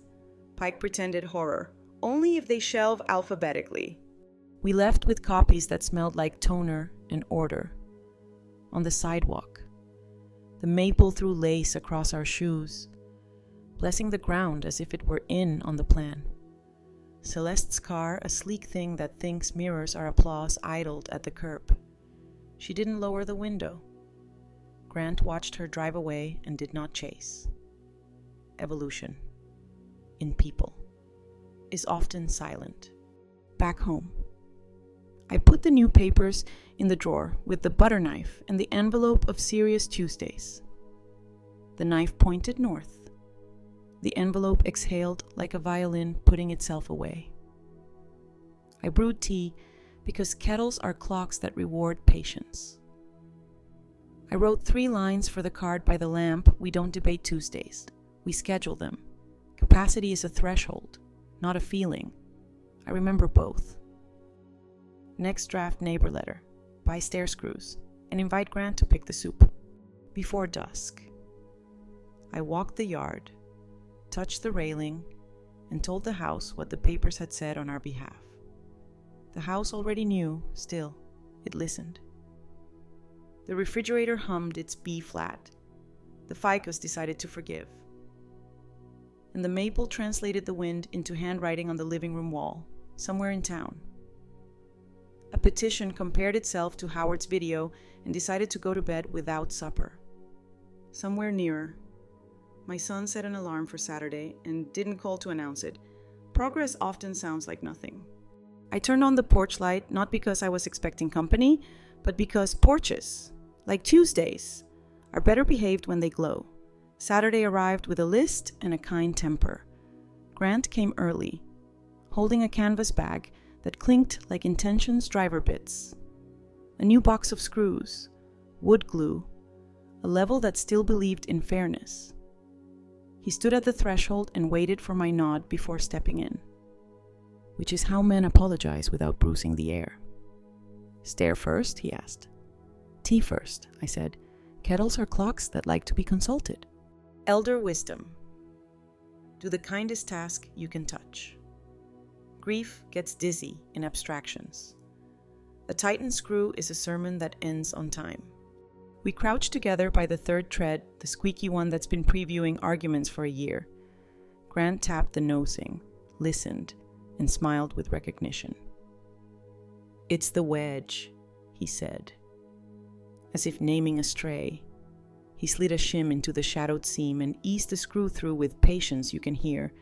Pike pretended horror. Only if they shelve alphabetically. We left with copies that smelled like toner and order. On the sidewalk, the maple threw lace across our shoes, blessing the ground as if it were in on the plan. Celeste's car, a sleek thing that thinks mirrors are applause, idled at the curb. She didn't lower the window. Grant watched her drive away and did not chase. Evolution, in people, is often silent. Back home, I put the new papers in the drawer with the butter knife and the envelope of Serious Tuesdays. The knife pointed north. The envelope exhaled like a violin putting itself away. I brewed tea because kettles are clocks that reward patience. I wrote 3 lines for the card by the lamp. We don't debate Tuesdays. We schedule them. Capacity is a threshold, not a feeling. I remember both. Next draft neighbor letter. Buy stair screws and invite Grant to pick the soup. Before dusk. I walked the yard, touched the railing, and told the house what the papers had said on our behalf. The house already knew, still, it listened. The refrigerator hummed its B flat. The ficus decided to forgive. And the maple translated the wind into handwriting on the living room wall, somewhere in town. A petition compared itself to Howard's video and decided to go to bed without supper. Somewhere nearer, My son set an alarm for Saturday and didn't call to announce it. Progress often sounds like nothing. I turned on the porch light not because I was expecting company, but because porches, like Tuesdays, are better behaved when they glow. Saturday arrived with a list and a kind temper. Grant came early, holding a canvas bag that clinked like Intention's driver bits. A new box of screws, wood glue, a level that still believed in fairness. He stood at the threshold and waited for my nod before stepping in. Which is how men apologize without bruising the air. Stair first, he asked. Tea first, I said. Kettles are clocks that like to be consulted. Elder wisdom. Do the kindest task you can touch. Grief gets dizzy in abstractions. A tightened screw is a sermon that ends on time. We crouched together by the third tread, the squeaky one that's been previewing arguments for a year. Grant tapped the nosing, listened, and smiled with recognition. It's the wedge, he said, as if naming a stray. He slid a shim into the shadowed seam and eased the screw through with patience you can hear.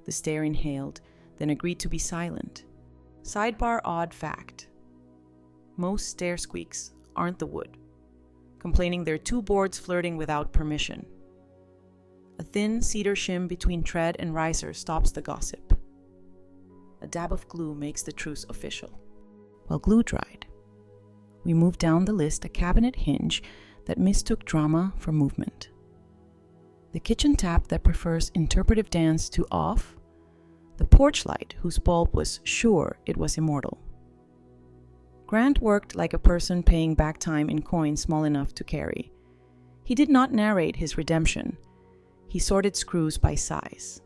The stair inhaled, then agreed to be silent. Sidebar odd fact. Most stair squeaks aren't the wood, complaining they're two boards flirting without permission. A thin cedar shim between tread and riser stops the gossip. A dab of glue makes the truce official. Well, glue dried. We moved down the list a cabinet hinge that mistook drama for movement. The kitchen tap that prefers interpretive dance to off. The porch light whose bulb was sure it was immortal. Grant worked like a person paying back time in coins small enough to carry. He did not narrate his redemption. He sorted screws by size,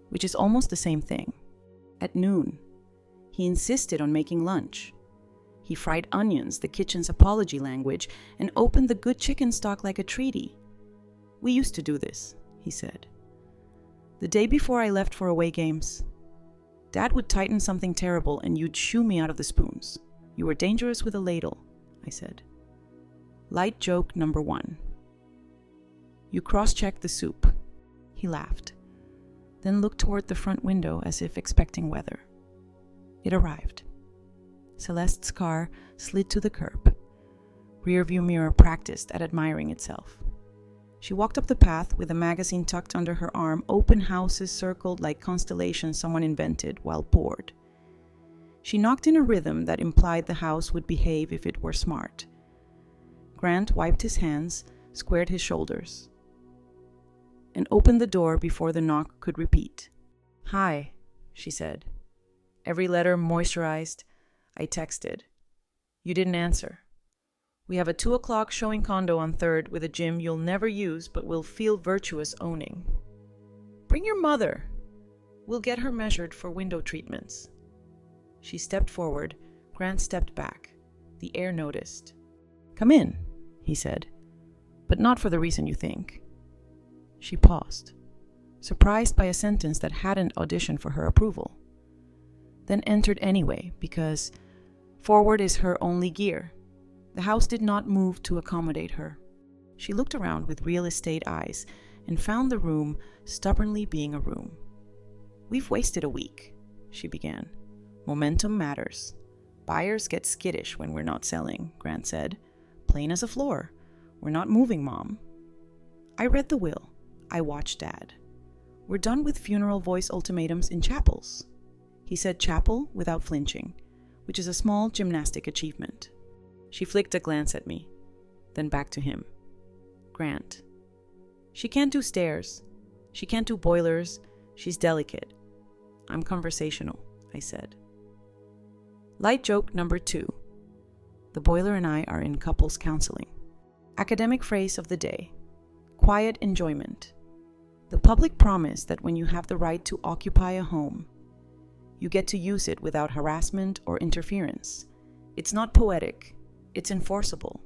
which is almost the same thing. At noon, he insisted on making lunch. He fried onions, the kitchen's apology language, and opened the good chicken stock like a treaty. We used to do this, he said. The day before I left for away games, Dad would tighten something terrible and you'd shoo me out of the spoons. You were dangerous with a ladle, I said. Light joke number 1. You cross-checked the soup. He laughed, then looked toward the front window as if expecting weather. It arrived. Celeste's car slid to the curb. Rearview mirror practiced at admiring itself. She walked up the path with a magazine tucked under her arm, open houses circled like constellations someone invented while bored. She knocked in a rhythm that implied the house would behave if it were smart. Grant wiped his hands, squared his shoulders, and opened the door before the knock could repeat. Hi, she said. Every letter moisturized. I texted. You didn't answer. We have a 2 o'clock showing condo on 3rd with a gym you'll never use but will feel virtuous owning. Bring your mother. We'll get her measured for window treatments. She stepped forward. Grant stepped back. The air noticed. Come in, he said, but not for the reason you think. She paused, surprised by a sentence that hadn't auditioned for her approval. Then entered anyway, because forward is her only gear. The house did not move to accommodate her. She looked around with real estate eyes and found the room stubbornly being a room. We've wasted a week, she began. Momentum matters. Buyers get skittish when we're not selling, Grant said. Plain as a floor. We're not moving, Mom. I read the will. I watched Dad. We're done with funeral voice ultimatums in chapels. He said chapel without flinching, which is a small gymnastic achievement. She flicked a glance at me, then back to him. Grant. She can't do stairs. She can't do boilers. She's delicate. I'm conversational, I said. Light joke number 2. The boiler and I are in couples counseling. Academic phrase of the day. Quiet enjoyment. The public promise that when you have the right to occupy a home, you get to use it without harassment or interference. It's not poetic. It's enforceable.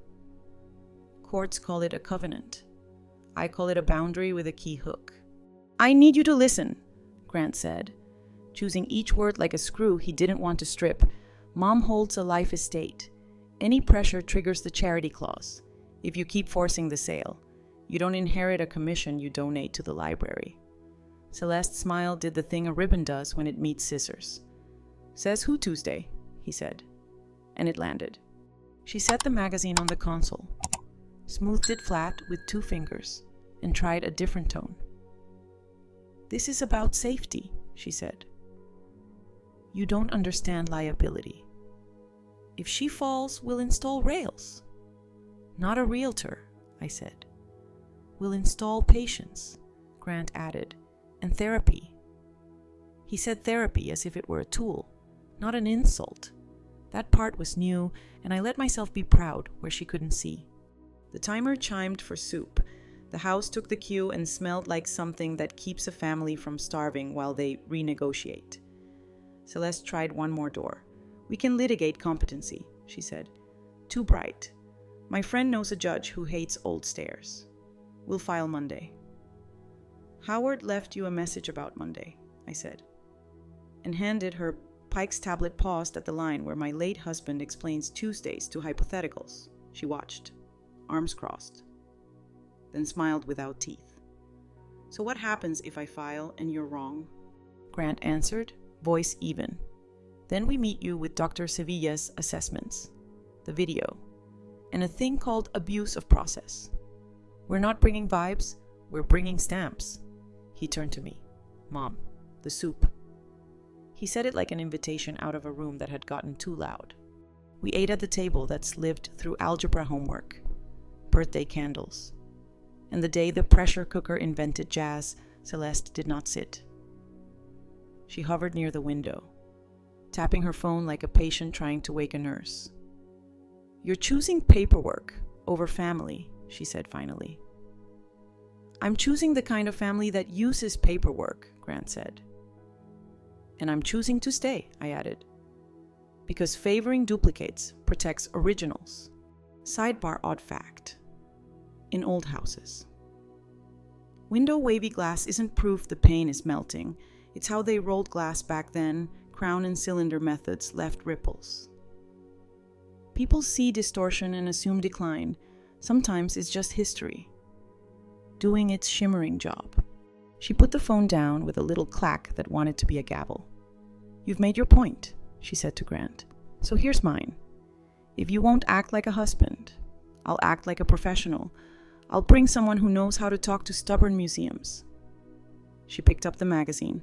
Courts call it a covenant. I call it a boundary with a key hook. I need you to listen, Grant said, choosing each word like a screw he didn't want to strip. Mom holds a life estate. Any pressure triggers the charity clause. If you keep forcing the sale, You don't inherit a commission you donate to the library. Celeste's smile did the thing a ribbon does when it meets scissors. Says who Tuesday, he said, and it landed. She set the magazine on the console, smoothed it flat with 2 fingers, and tried a different tone. This is about safety, she said. You don't understand liability. If she falls, we'll install rails. Not a realtor, I said. We'll install patience, Grant added, and therapy. He said therapy as if it were a tool, not an insult. That part was new, and I let myself be proud where she couldn't see. The timer chimed for soup. The house took the cue and smelled like something that keeps a family from starving while they renegotiate. Celeste tried one more door. We can litigate competency, she said. Too bright. My friend knows a judge who hates old stairs. We'll file Monday. Howard left you a message about Monday, I said, and handed her Pike's tablet. Paused at the line where my late husband explains Tuesdays to hypotheticals. She watched, arms crossed, then smiled without teeth. So what happens if I file and you're wrong? Grant answered, voice even. Then we meet you with Dr. Sevilla's assessments, the video, and a thing called abuse of process. We're not bringing vibes, we're bringing stamps. He turned to me. Mom, the soup. He said it like an invitation out of a room that had gotten too loud. We ate at the table that's lived through algebra homework, birthday candles, and the day the pressure cooker invented jazz, Celeste did not sit. She hovered near the window, tapping her phone like a patient trying to wake a nurse. You're choosing paperwork over family, she said finally. I'm choosing the kind of family that uses paperwork, Grant said. And I'm choosing to stay, I added, because favoring duplicates protects originals. Sidebar odd fact. In old houses, window wavy glass isn't proof the pane is melting. It's how they rolled glass back then. Crown and cylinder methods left ripples. People see distortion and assume decline. Sometimes it's just history doing its shimmering job. She put the phone down with a little clack that wanted to be a gavel. You've made your point, she said to Grant. So here's mine. If you won't act like a husband, I'll act like a professional. I'll bring someone who knows how to talk to stubborn museums. She picked up the magazine,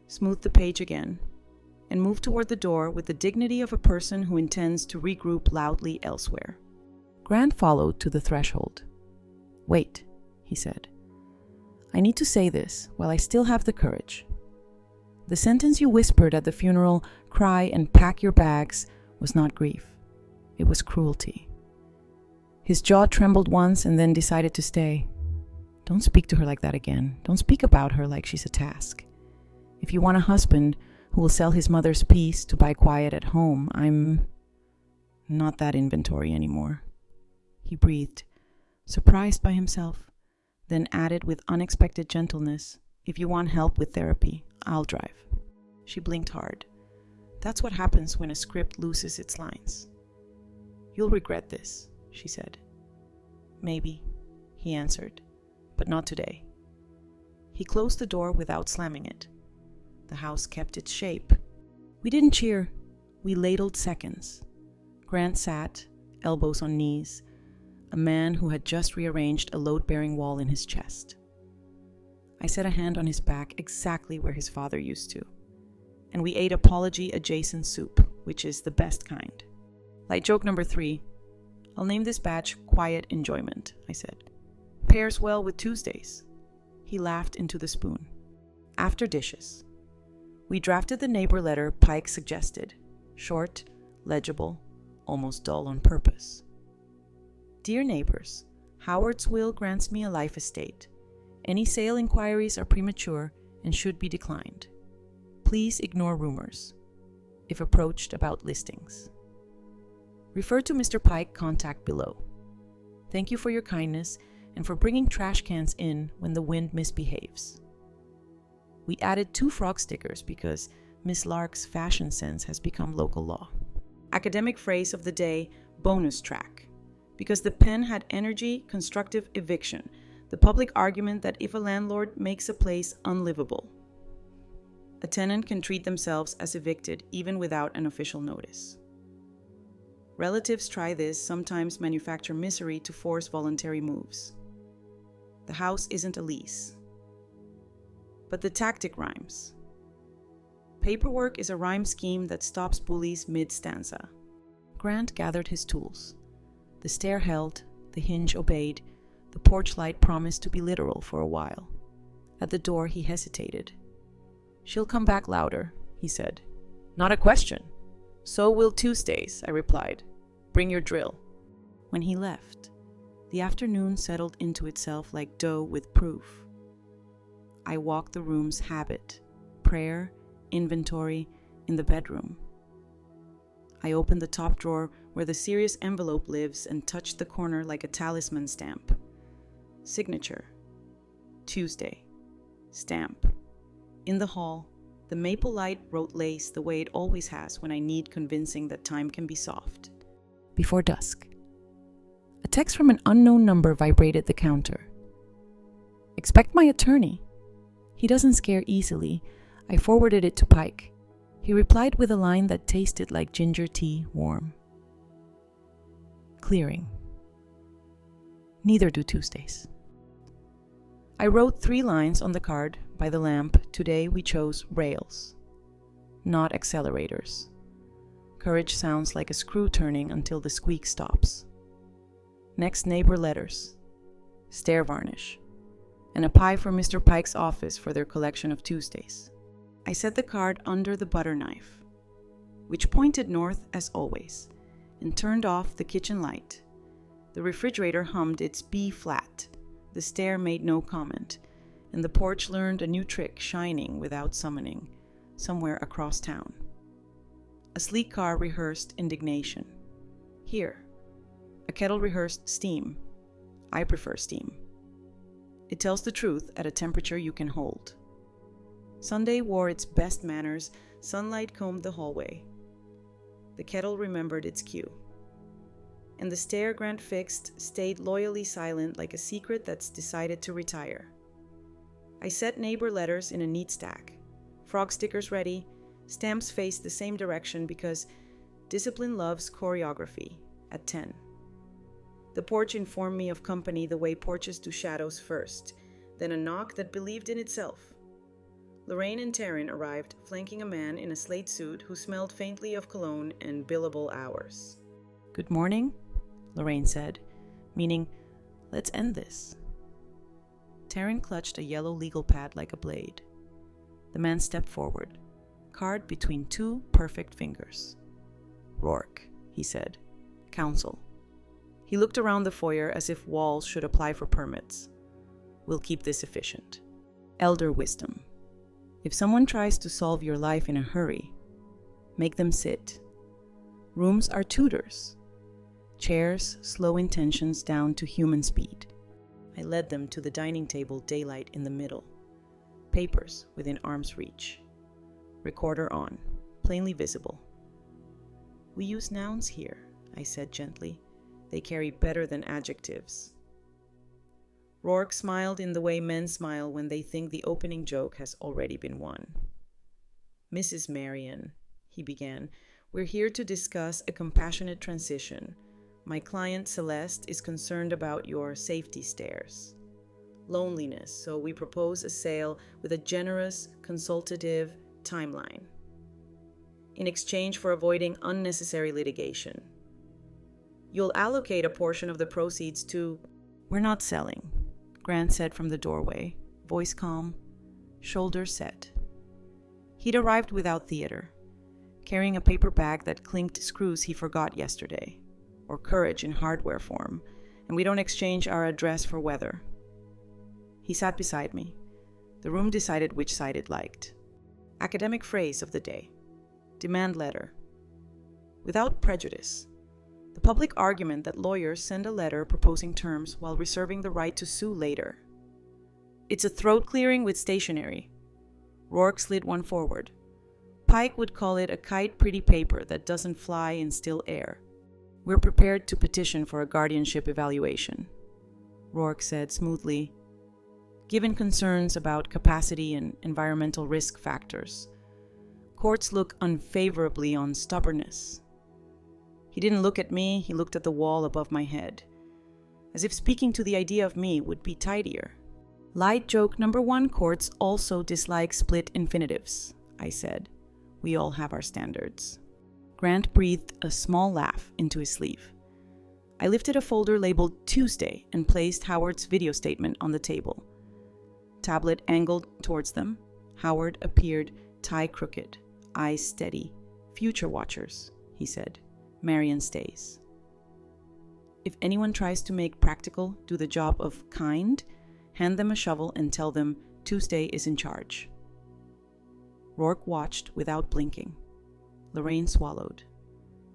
smoothed the page again, and moved toward the door with the dignity of a person who intends to regroup loudly elsewhere. Grant followed to the threshold. Wait, he said. I need to say this while I still have the courage. The sentence you whispered at the funeral, cry and pack your bags, was not grief. It was cruelty. His jaw trembled once and then decided to stay. Don't speak to her like that again. Don't speak about her like she's a task. If you want a husband who will sell his mother's peace to buy quiet at home, I'm not that inventory anymore. He breathed, surprised by himself, then added with unexpected gentleness, if you want help with therapy, I'll drive. She blinked hard. That's what happens when a script loses its lines. You'll regret this, she said. Maybe, he answered, but not today. He closed the door without slamming it. The house kept its shape. We didn't cheer. We ladled seconds. Grant sat, elbows on knees, a man who had just rearranged a load-bearing wall in his chest. I set a hand on his back exactly where his father used to, and we ate apology-adjacent soup, which is the best kind. Light joke number 3. I'll name this batch Quiet Enjoyment, I said. Pairs well with Tuesdays. He laughed into the spoon. After dishes. We drafted the neighbor letter Pike suggested. Short, legible, almost dull on purpose. Dear neighbors, Howard's will grants me a life estate. Any sale inquiries are premature and should be declined. Please ignore rumors, if approached about listings. Refer to Mr. Pike contact below. Thank you for your kindness and for bringing trash cans in when the wind misbehaves. We added 2 frog stickers because Miss Lark's fashion sense has become local law. Academic phrase of the day, bonus track. Because the pen had energy, constructive eviction. The public argument that if a landlord makes a place unlivable, a tenant can treat themselves as evicted even without an official notice. Relatives try this, sometimes manufacture misery to force voluntary moves. The house isn't a lease. But the tactic rhymes. Paperwork is a rhyme scheme that stops bullies mid-stanza. Grant gathered his tools. The stair held, the hinge obeyed, the porch light promised to be literal for a while. At the door he hesitated. "She'll come back louder," he said. "Not a question." "So will Tuesdays," I replied. "Bring your drill." When he left, the afternoon settled into itself like dough with proof. I walked the room's habit, prayer, inventory, in the bedroom. I opened the top drawer where the serious envelope lives and touched the corner like a talisman stamp. Signature. Tuesday. Stamp. In the hall, the maple light wrote lace the way it always has when I need convincing that time can be soft. Before dusk. A text from an unknown number vibrated the counter. "Expect my attorney." He doesn't scare easily. I forwarded it to Pike. He replied with a line that tasted like ginger tea warm. Clearing. Neither do Tuesdays. I wrote 3 lines on the card by the lamp. Today we chose rails, not accelerators. Courage sounds like a screw turning until the squeak stops. Next, neighbor letters, stair varnish, and a pie for Mr. Pike's office for their collection of Tuesdays. I set the card under the butter knife, which pointed north as always, and turned off the kitchen light. The refrigerator hummed its B flat. The stair made no comment, and the porch learned a new trick, shining without summoning, somewhere across town. A sleek car rehearsed indignation. Here. A kettle rehearsed steam. I prefer steam. It tells the truth at a temperature you can hold. Sunday wore its best manners. Sunlight combed the hallway. The kettle remembered its cue. And the stair Grant fixed stayed loyally silent like a secret that's decided to retire. I set neighbor letters in a neat stack. Frog stickers ready. Stamps faced the same direction because discipline loves choreography at 10. The porch informed me of company the way porches do shadows first, then a knock that believed in itself. Lorraine and Taryn arrived, flanking a man in a slate suit who smelled faintly of cologne and billable hours. "Good morning," Lorraine said, meaning, "Let's end this." Taryn clutched a yellow legal pad like a blade. The man stepped forward, card between 2 perfect fingers. "Rourke," he said. "Counsel." He looked around the foyer as if walls should apply for permits. "We'll keep this efficient." Elder wisdom. If someone tries to solve your life in a hurry, make them sit. Rooms are tutors. Chairs slow intentions down to human speed. I led them to the dining table, daylight in the middle. Papers within arm's reach. Recorder on, plainly visible. "We use nouns here," I said gently. "They carry better than adjectives." Rourke smiled in the way men smile when they think the opening joke has already been won. "Mrs. Marion," he began, "we're here to discuss a compassionate transition. My client Celeste is concerned about your safety stairs. Loneliness, so we propose a sale with a generous, consultative timeline. In exchange for avoiding unnecessary litigation. You'll allocate a portion of the proceeds to..." "We're not selling," Grant said from the doorway, voice calm, shoulders set. He'd arrived without theater, carrying a paper bag that clinked screws he forgot yesterday, or courage in hardware form, and we don't exchange our address for weather. He sat beside me. The room decided which side it liked. Academic phrase of the day. Demand letter. Without prejudice. The public argument that lawyers send a letter proposing terms while reserving the right to sue later. It's a throat clearing with stationery. Rourke slid one forward. Pike would call it a kite pretty paper that doesn't fly in still air. "We're prepared to petition for a guardianship evaluation," Rourke said smoothly, given concerns about capacity and environmental risk factors. Courts look unfavorably on stubbornness. He didn't look at me, he looked at the wall above my head, as if speaking to the idea of me would be tidier. Light joke number 1, courts also dislike split infinitives, I said. We all have our standards. Grant breathed a small laugh into his sleeve. I lifted a folder labeled Tuesday and placed Howard's video statement on the table. Tablet angled towards them. Howard appeared, tie crooked, eyes steady. Future watchers, he said. Marion stays. If anyone tries to make practical do the job of kind, hand them a shovel and tell them Tuesday is in charge. Rourke watched without blinking. Lorraine swallowed.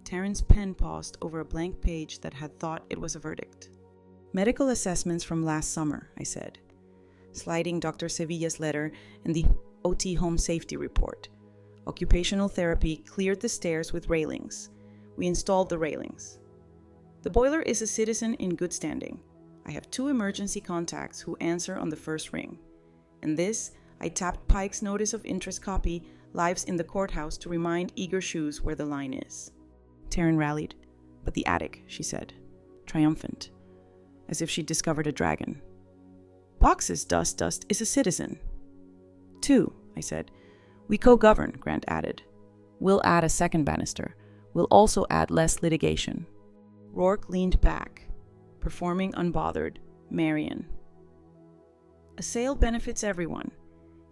Taryn's pen paused over a blank page that had thought it was a verdict. Medical assessments from last summer, I said, sliding Dr. Sevilla's letter and the OT home safety report. Occupational therapy cleared the stairs with railings. We installed the railings. The boiler is a citizen in good standing. I have 2 emergency contacts who answer on the first ring. And this, I tapped Pike's notice of interest copy, lives in the courthouse, to remind eager shoes where the line is. Taryn rallied. But the attic, she said, triumphant, as if she'd discovered a dragon. Boxes, Dust is a citizen. 2, I said. We co-govern, Grant added. We'll add a second banister. We'll also add less litigation. Rourke leaned back, performing unbothered. Marion. A sale benefits everyone.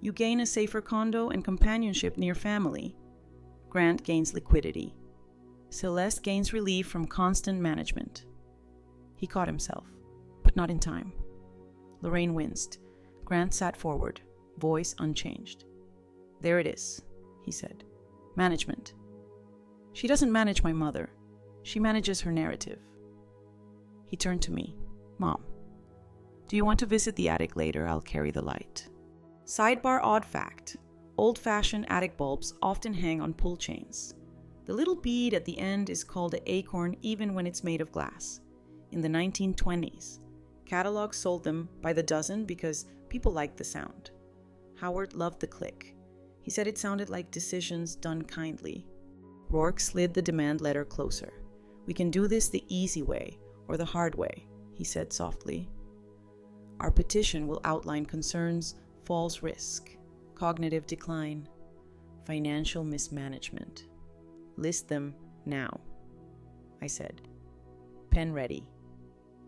You gain a safer condo and companionship near family. Grant gains liquidity. Celeste gains relief from constant management. He caught himself, but not in time. Lorraine winced. Grant sat forward, voice unchanged. There it is, he said. Management. She doesn't manage my mother. She manages her narrative. He turned to me. Mom, do you want to visit the attic later? I'll carry the light. Sidebar odd fact. Old-fashioned attic bulbs often hang on pull chains. The little bead at the end is called an acorn even when it's made of glass. In the 1920s, catalogs sold them by the dozen because people liked the sound. Howard loved the click. He said it sounded like decisions done kindly. Rourke slid the demand letter closer. We can do this the easy way or the hard way, he said softly. Our petition will outline concerns, false risk, cognitive decline, financial mismanagement. List them now, I said. Pen ready.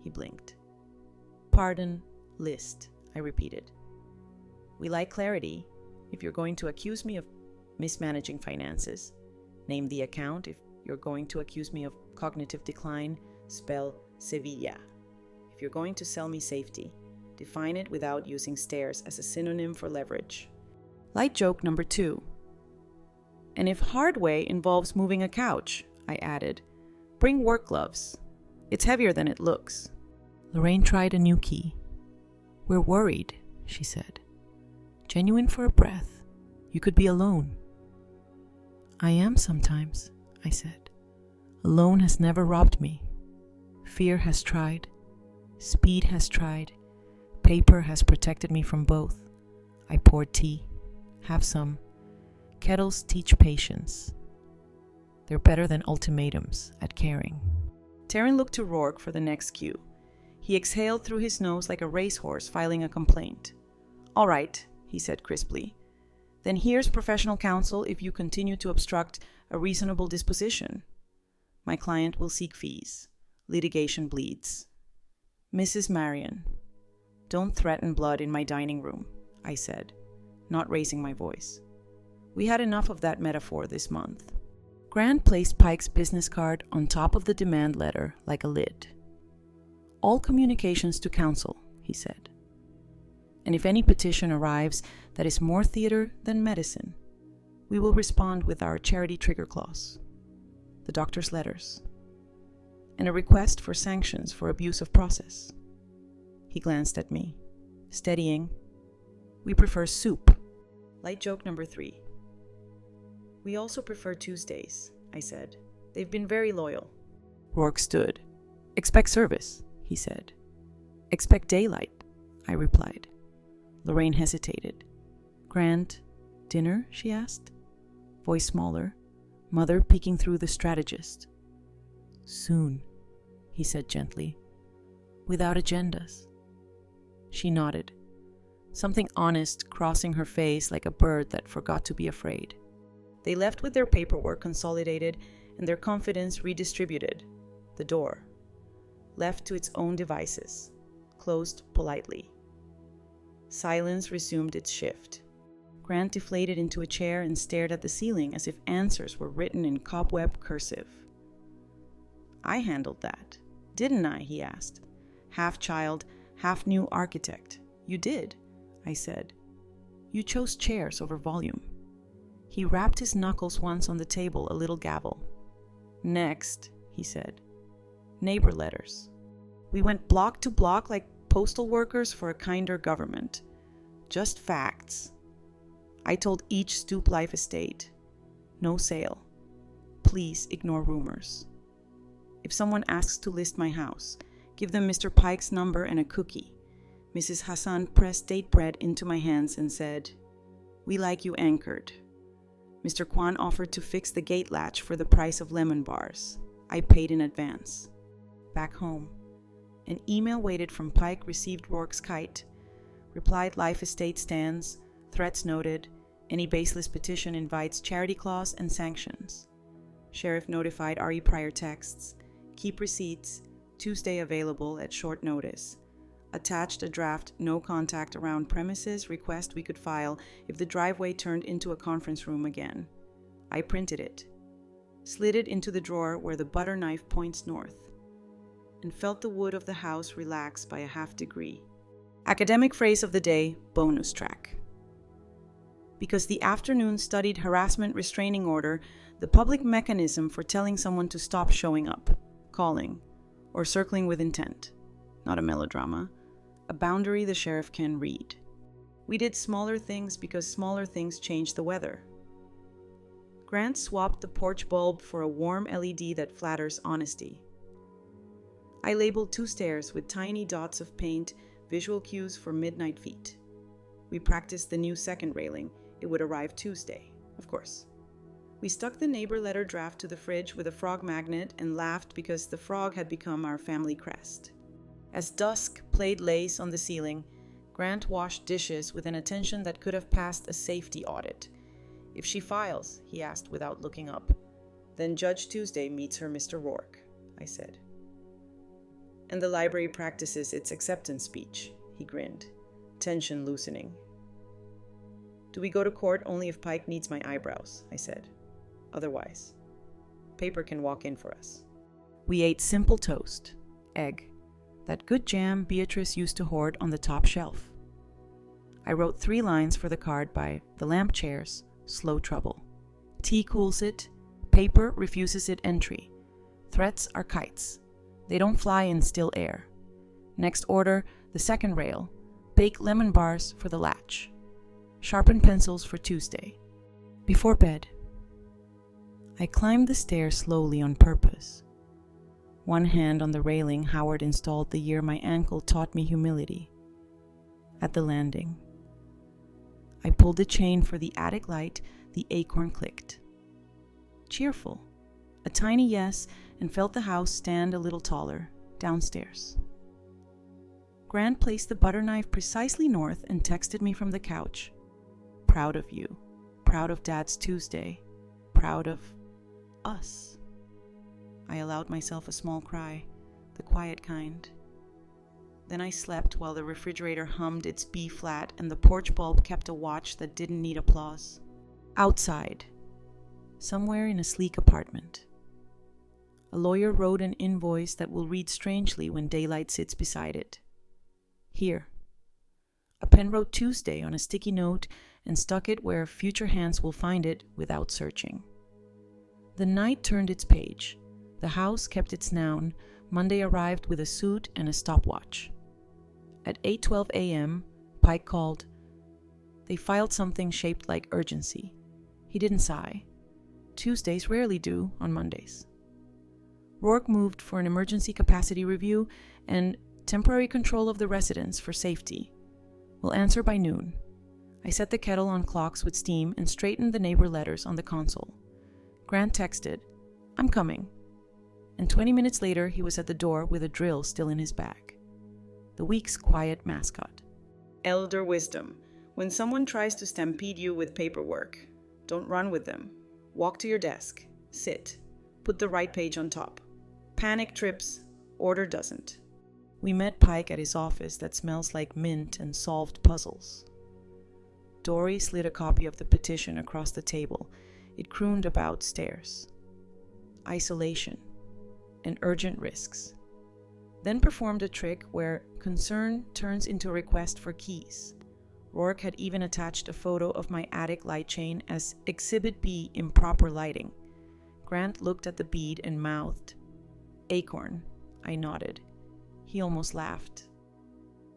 He blinked. Pardon, list, I repeated. We like clarity. If you're going to accuse me of mismanaging finances, name the account. If you're going to accuse me of cognitive decline, spell Sevilla. If you're going to sell me safety, define it without using stairs as a synonym for leverage. Light joke number 2. And if hard way involves moving a couch, I added, bring work gloves. It's heavier than it looks. Lorraine tried a new key. We're worried, she said. Genuine for a breath. You could be alone. I am sometimes, I said. Alone has never robbed me. Fear has tried. Speed has tried. Paper has protected me from both. I poured tea. Have some. Kettles teach patience. They're better than ultimatums at caring. Taryn looked to Rourke for the next cue. He exhaled through his nose like a racehorse filing a complaint. All right, he said crisply. Then here's professional counsel if you continue to obstruct a reasonable disposition. My client will seek fees. Litigation bleeds. Mrs. Marion, don't threaten blood in my dining room, I said, not raising my voice. We had enough of that metaphor this month. Grant placed Pike's business card on top of the demand letter like a lid. All communications to counsel, he said. And if any petition arrives that is more theater than medicine, we will respond with our charity trigger clause, the doctor's letters, and a request for sanctions for abuse of process. He glanced at me, steadying. We prefer soup. Light joke number 3. We also prefer Tuesdays, I said. They've been very loyal. Rourke stood. Expect service, he said. Expect daylight, I replied. Lorraine hesitated. "Grant, dinner?" she asked. Voice smaller, mother peeking through the strategist. "Soon," he said gently. "Without agendas." She nodded, something honest crossing her face like a bird that forgot to be afraid. They left with their paperwork consolidated and their confidence redistributed. The door, left to its own devices, closed politely. Silence resumed its shift. Grant deflated into a chair and stared at the ceiling as if answers were written in cobweb cursive. "I handled that, didn't I?" he asked. "Half child, half new architect. You did," I said. "You chose chairs over volume." He rapped his knuckles once on the table, a little gavel. "Next," he said. "Neighbor letters. We went block to block like postal workers for a kinder government. Just facts. I told each Stoop Life estate, no sale. Please ignore rumors. If someone asks to list my house, give them Mr. Pike's number and a cookie." Mrs. Hassan pressed date bread into my hands and said, "We like you anchored." Mr. Kwan offered to fix the gate latch for the price of lemon bars. I paid in advance. Back home, an email waited from Pike received Rourke's kite. Replied Life estate stands, threats noted, any baseless petition invites charity clause and sanctions. Sheriff notified RE prior texts, keep receipts, Tuesday available at short notice. Attached a draft no contact around premises request we could file if the driveway turned into a conference room again. I printed it, slid it into the drawer where the butter knife points north, and felt the wood of the house relax by a half degree. Academic phrase of the day, bonus track. Because the afternoon studied harassment restraining order, the public mechanism for telling someone to stop showing up, calling, or circling with intent. Not a melodrama. A boundary the sheriff can read. We did smaller things because smaller things change the weather. Grant swapped the porch bulb for a warm LED that flatters honesty. I labeled 2 stairs with tiny dots of paint, visual cues for midnight feet. We practiced the new second railing. It would arrive Tuesday, of course. We stuck the neighbor letter draft to the fridge with a frog magnet and laughed because the frog had become our family crest. As dusk played lace on the ceiling, Grant washed dishes with an attention that could have passed a safety audit. "If she files," he asked without looking up, "then Judge Tuesday meets her Mr. Rourke," I said. "And the library practices its acceptance speech," he grinned, tension loosening. "Do we go to court only if Pike needs my eyebrows?" I said. "Otherwise, paper can walk in for us." We ate simple toast, egg, that good jam Beatrice used to hoard on the top shelf. I wrote 3 lines for the card by The Lamp Chairs, Slow Trouble. Tea cools it, paper refuses it entry. Threats are kites. They don't fly in still air. Next order, the second rail. Bake lemon bars for the latch. Sharpen pencils for Tuesday. Before bed, I climbed the stairs slowly on purpose. One hand on the railing Howard installed the year my ankle taught me humility. At the landing, I pulled the chain for the attic light. The acorn clicked. Cheerful, a tiny yes, and felt the house stand a little taller, downstairs. Grant placed the butter knife precisely north and texted me from the couch. "Proud of you. Proud of Dad's Tuesday. Proud of us." I allowed myself a small cry, the quiet kind. Then I slept while the refrigerator hummed its B flat and the porch bulb kept a watch that didn't need applause. Outside, somewhere in a sleek apartment, a lawyer wrote an invoice that will read strangely when daylight sits beside it. Here. A pen wrote Tuesday on a sticky note and stuck it where future hands will find it without searching. The night turned its page. The house kept its noun. Monday arrived with a suit and a stopwatch. At 8:12 a.m., Pike called. They filed something shaped like urgency. He didn't sigh. Tuesdays rarely do on Mondays. Rourke moved for an emergency capacity review and temporary control of the residence for safety. We'll answer by noon. I set the kettle on clocks with steam and straightened the neighbor letters on the console. Grant texted, "I'm coming." And 20 minutes later, he was at the door with a drill still in his bag. The week's quiet mascot. Elder wisdom. When someone tries to stampede you with paperwork, don't run with them. Walk to your desk. Sit. Put the right page on top. Panic trips. Order doesn't. We met Pike at his office that smells like mint and solved puzzles. Dory slid a copy of the petition across the table. It crooned about stairs. Isolation and urgent risks. Then performed a trick where concern turns into a request for keys. Rourke had even attached a photo of my attic light chain as Exhibit B, improper lighting. Grant looked at the bead and mouthed, "Acorn." I nodded. He almost laughed.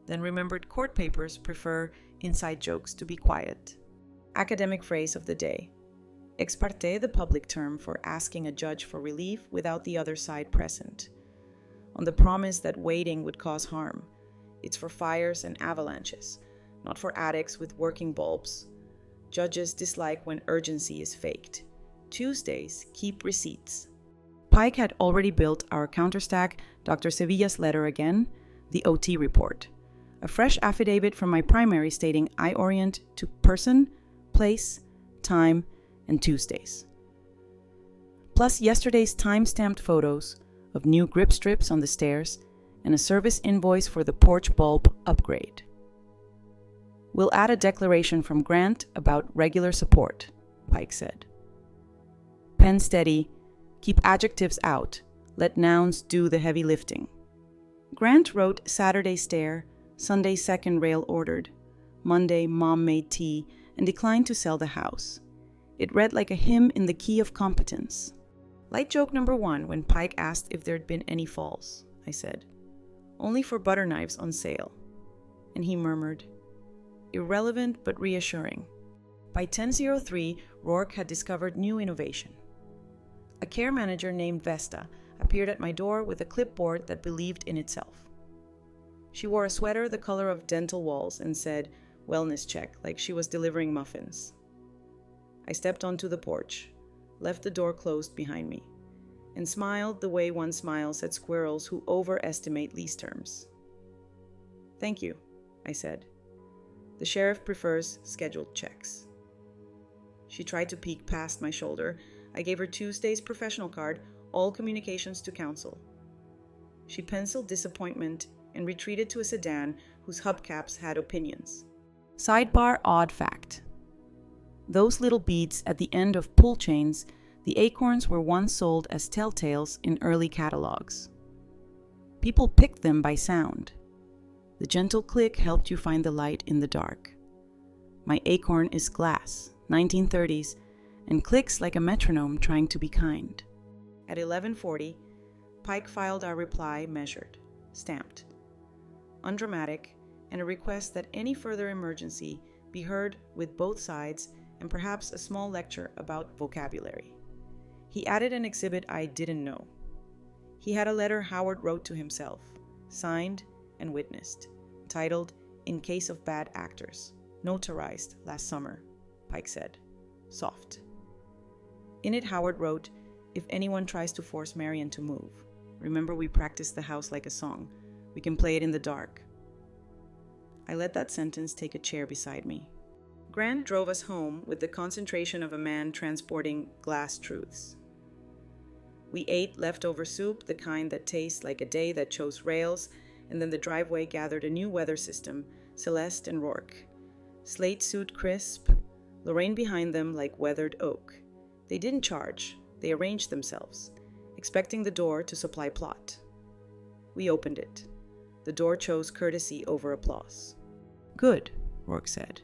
Then remembered court papers prefer inside jokes to be quiet. Academic phrase of the day. Ex parte, the public term for asking a judge for relief without the other side present, on the promise that waiting would cause harm. It's for fires and avalanches, not for attics with working bulbs. Judges dislike when urgency is faked. Tuesdays, keep receipts. Pike had already built our counterstack, Dr. Sevilla's letter again, the OT report. A fresh affidavit from my primary stating I orient to person, place, time, and Tuesdays. Plus yesterday's time-stamped photos of new grip strips on the stairs and a service invoice for the porch bulb upgrade. We'll add a declaration from Grant about regular support, Pike said. Pen steady, keep adjectives out, let nouns do the heavy lifting. Grant wrote Saturday stair, Sunday second rail ordered, Monday mom made tea, and declined to sell the house. It read like a hymn in the key of competence. Light joke number 1 when Pike asked if there'd been any falls, I said. Only for butter knives on sale. And he murmured, irrelevant but reassuring. By 10:03, Rourke had discovered new innovation. A care manager named Vesta appeared at my door with a clipboard that believed in itself. She wore a sweater the color of dental walls and said, wellness check, like she was delivering muffins. I stepped onto the porch, left the door closed behind me, and smiled the way one smiles at squirrels who overestimate lease terms. Thank you, I said. The sheriff prefers scheduled checks. She tried to peek past my shoulder. I gave her Tuesday's professional card, all communications to counsel. She penciled disappointment and retreated to a sedan whose hubcaps had opinions. Sidebar odd fact. Those little beads at the end of pull chains, the acorns were once sold as telltales in early catalogs. People picked them by sound. The gentle click helped you find the light in the dark. My acorn is glass, 1930s, and clicks like a metronome trying to be kind. At 11:40, Pike filed our reply measured, stamped. Undramatic, and a request that any further emergency be heard with both sides and perhaps a small lecture about vocabulary. He added an exhibit I didn't know. He had a letter Howard wrote to himself, signed and witnessed, titled In Case of Bad Actors, notarized last summer, Pike said, soft. In it, Howard wrote, if anyone tries to force Marion to move, remember we practiced the house like a song. We can play it in the dark. I let that sentence take a chair beside me. Grant drove us home with the concentration of a man transporting glass truths. We ate leftover soup, the kind that tastes like a day that chose rails, and then the driveway gathered a new weather system, Celeste and Rourke. Slate suit crisp, Lorraine behind them like weathered oak. They didn't charge, they arranged themselves, expecting the door to supply plot. We opened it. The door chose courtesy over applause. Good, Rourke said.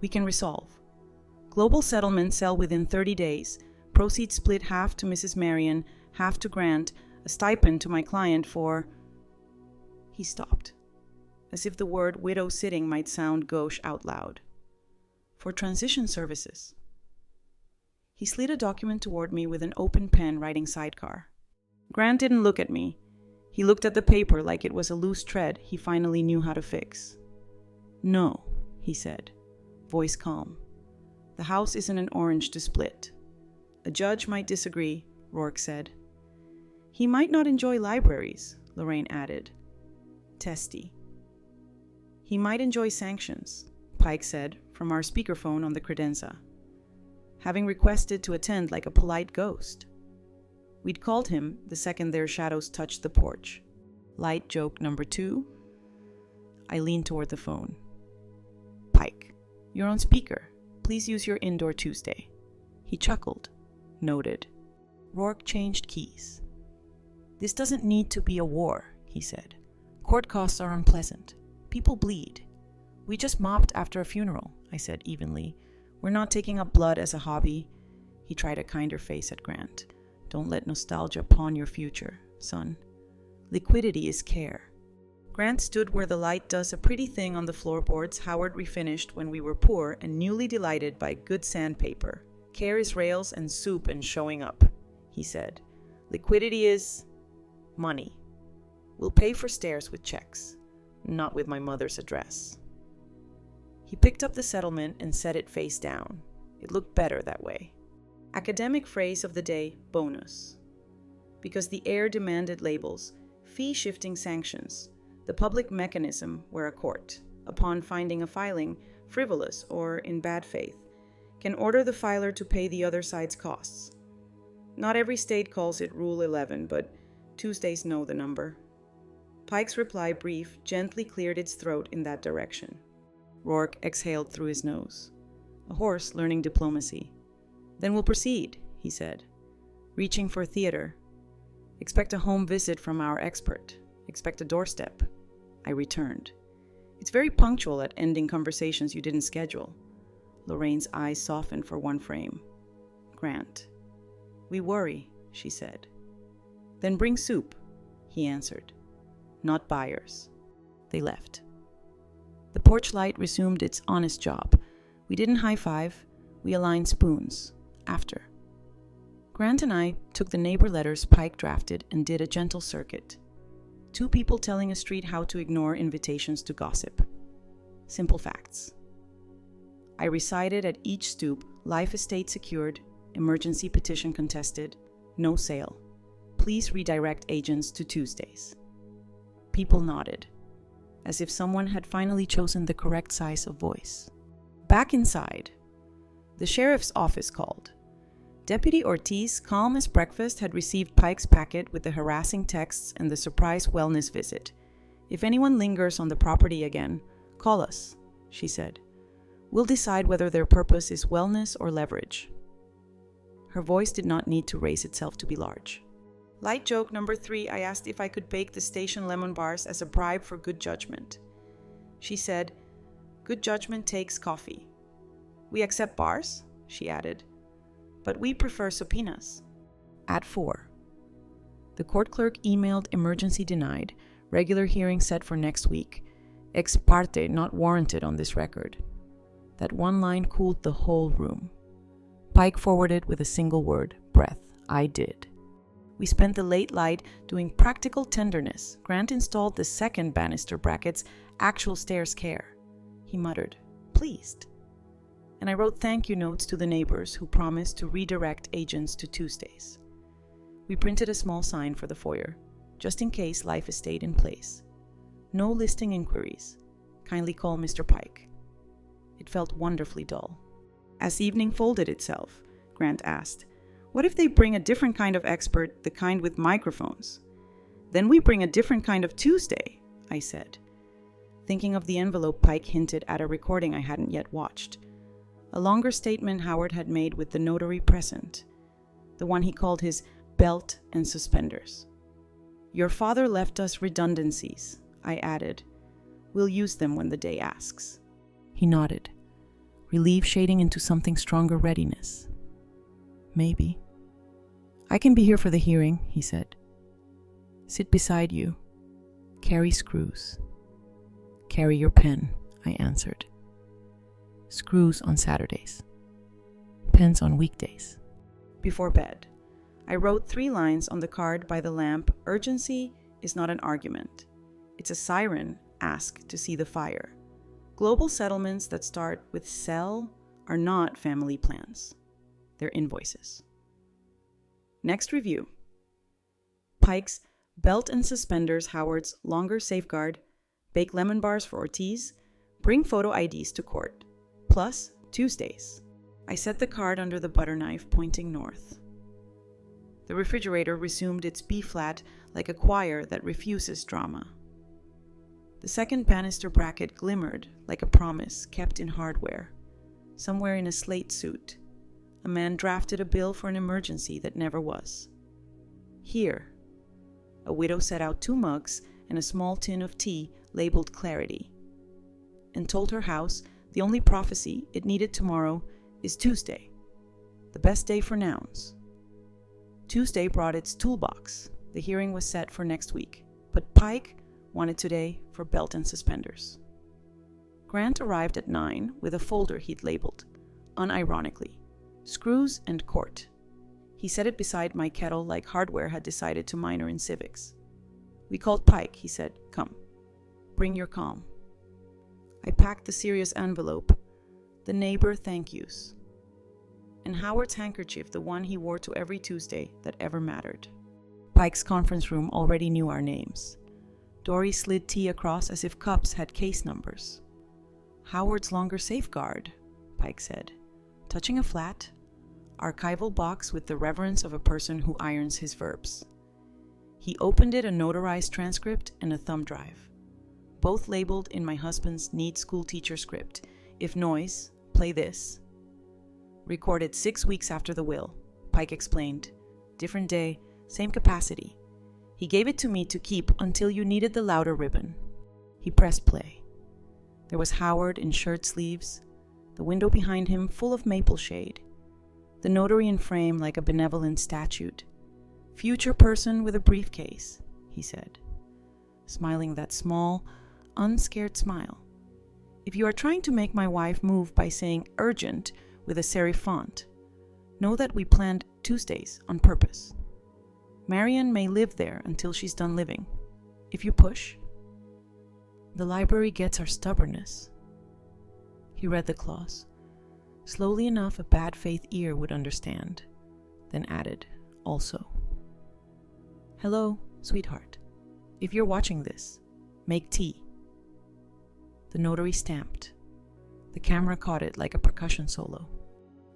We can resolve. Global settlements sell within 30 days. Proceeds split half to Mrs. Marion, half to Grant, a stipend to my client for... He stopped, as if the word widow sitting might sound gauche out loud. For transition services. He slid a document toward me with an open pen writing sidecar. Grant didn't look at me. He looked at the paper like it was a loose thread he finally knew how to fix. No. he said, voice calm. The house isn't an orange to split. A judge might disagree, Rourke said. He might not enjoy libraries, Lorraine added. Testy. He might enjoy sanctions, Pike said from our speakerphone on the credenza, having requested to attend like a polite ghost. We'd called him the second their shadows touched the porch. Light joke number 2. I leaned toward the phone. Pike, you're on speaker. Please use your indoor Tuesday. He chuckled. Noted. Rourke changed keys. This doesn't need to be a war, he said. Court costs are unpleasant. People bleed. We just mopped after a funeral, I said evenly. We're not taking up blood as a hobby. He tried a kinder face at Grant. Don't let nostalgia pawn your future, son. Liquidity is care. Grant stood where the light does a pretty thing on the floorboards Howard refinished when we were poor and newly delighted by good sandpaper. Care is rails and soup and showing up, he said. Liquidity is money. We'll pay for stairs with checks, not with my mother's address. He picked up the settlement and set it face down. It looked better that way. Academic phrase of the day, bonus. Because the air demanded labels, fee-shifting sanctions, the public mechanism where a court, upon finding a filing frivolous or in bad faith, can order the filer to pay the other side's costs. Not every state calls it Rule 11, but Tuesdays know the number. Pike's reply, brief, gently cleared its throat in that direction. Rourke exhaled through his nose. A horse learning diplomacy. Then we'll proceed, he said, reaching for theater. Expect a home visit from our expert. Expect a doorstep. I returned. It's very punctual at ending conversations you didn't schedule. Lorraine's eyes softened for one frame. Grant. We worry, she said. Then bring soup, he answered. Not buyers. They left. The porch light resumed its honest job. We didn't high-five. We aligned spoons. After. Grant and I took the neighbor letters Pike drafted and did a gentle circuit. 2 people telling a street how to ignore invitations to gossip. Simple facts. I recited at each stoop, life estate secured, emergency petition contested, no sale. Please redirect agents to Tuesdays. People nodded, as if someone had finally chosen the correct size of voice. Back inside, the sheriff's office called. Deputy Ortiz, calm as breakfast, had received Pike's packet with the harassing texts and the surprise wellness visit. If anyone lingers on the property again, call us, she said. We'll decide whether their purpose is wellness or leverage. Her voice did not need to raise itself to be large. Light joke number 3, I asked if I could bake the station lemon bars as a bribe for good judgment. She said, good judgment takes coffee. We accept bars, she added, but we prefer subpoenas. At 4. The court clerk emailed emergency denied, regular hearing set for next week, ex parte not warranted on this record. That one line cooled the whole room. Pike forwarded with a single word, breath, I did. We spent the late light doing practical tenderness. Grant installed the second banister brackets, actual stairs care. He muttered, pleased. And I wrote thank you notes to the neighbors who promised to redirect agents to Tuesdays. We printed a small sign for the foyer, just in case life is stayed in place. No listing inquiries. Kindly call Mr. Pike. It felt wonderfully dull. As evening folded itself, Grant asked, what if they bring a different kind of expert, the kind with microphones? Then we bring a different kind of Tuesday, I said, thinking of the envelope Pike hinted at a recording I hadn't yet watched. A longer statement Howard had made with the notary present, the one he called his belt and suspenders. Your father left us redundancies, I added. We'll use them when the day asks. He nodded, relief shading into something stronger readiness. Maybe. I can be here for the hearing, he said. Sit beside you. Carry screws. Carry your pen, I answered. Screws on Saturdays. Pens on weekdays. Before bed, I wrote 3 lines on the card by the lamp. Urgency is not an argument. It's a siren, ask to see the fire. Global settlements that start with "sell" are not family plans. They're invoices. Next review. Pike's belt and suspenders, Howard's longer safeguard, bake lemon bars for Ortiz, bring photo IDs to court, plus Tuesdays. I set the card under the butter knife pointing north. The refrigerator resumed its B-flat like a choir that refuses drama. The second banister bracket glimmered like a promise kept in hardware. Somewhere in a slate suit, a man drafted a bill for an emergency that never was. Here, a widow set out 2 mugs and a small tin of tea labeled Clarity, and told her house the only prophecy it needed tomorrow is Tuesday, the best day for nouns. Tuesday brought its toolbox. The hearing was set for next week, but Pike wanted today for belt and suspenders. Grant arrived at 9 with a folder he'd labeled, unironically, Screws and Court. He set it beside my kettle like hardware had decided to minor in civics. We called Pike, he said. Come. Bring your calm. I packed the serious envelope, the neighbor thank yous, and Howard's handkerchief, the one he wore to every Tuesday that ever mattered. Pike's conference room already knew our names. Dory slid tea across as if cups had case numbers. Howard's longer safeguard, Pike said, touching a flat, archival box with the reverence of a person who irons his verbs. He opened it, a notarized transcript and a thumb drive, both labeled in my husband's neat school teacher script. If noise, play this. Recorded 6 weeks after the will, Pike explained. Different day, same capacity. He gave it to me to keep until you needed the louder ribbon. He pressed play. There was Howard in shirt sleeves, the window behind him full of maple shade, the notary in frame like a benevolent statue. Future person with a briefcase, he said, smiling that small, unscared smile. If you are trying to make my wife move by saying urgent with a serif font, know that we planned Tuesdays on purpose. Marian may live there until she's done living. If you push, the library gets our stubbornness. He read the clause, slowly enough a bad faith ear would understand, then added, also. Hello, sweetheart. If you're watching this, make tea. The notary stamped. The camera caught it like a percussion solo.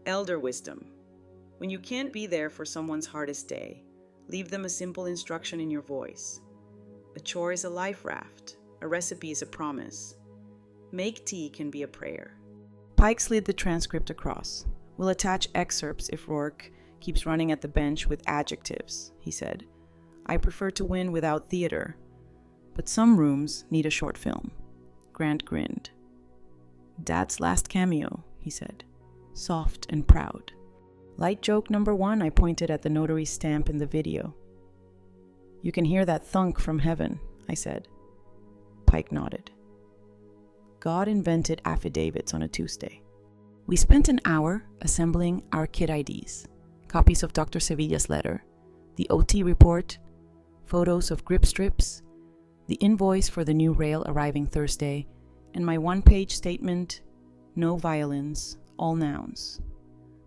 Elder wisdom. When you can't be there for someone's hardest day, leave them a simple instruction in your voice. A chore is a life raft. A recipe is a promise. Make tea can be a prayer. Pike slid the transcript across. We'll attach excerpts if Rourke keeps running at the bench with adjectives, he said. I prefer to win without theater, but some rooms need a short film. Grant grinned. Dad's last cameo, he said, soft and proud. Light joke number 1, I pointed at the notary's stamp in the video. You can hear that thunk from heaven, I said. Pike nodded. God invented affidavits on a Tuesday. We spent an hour assembling our kid IDs, copies of Dr. Sevilla's letter, the OT report, photos of grip strips, the invoice for the new rail arriving Thursday, and my 1-page statement, no violins, all nouns.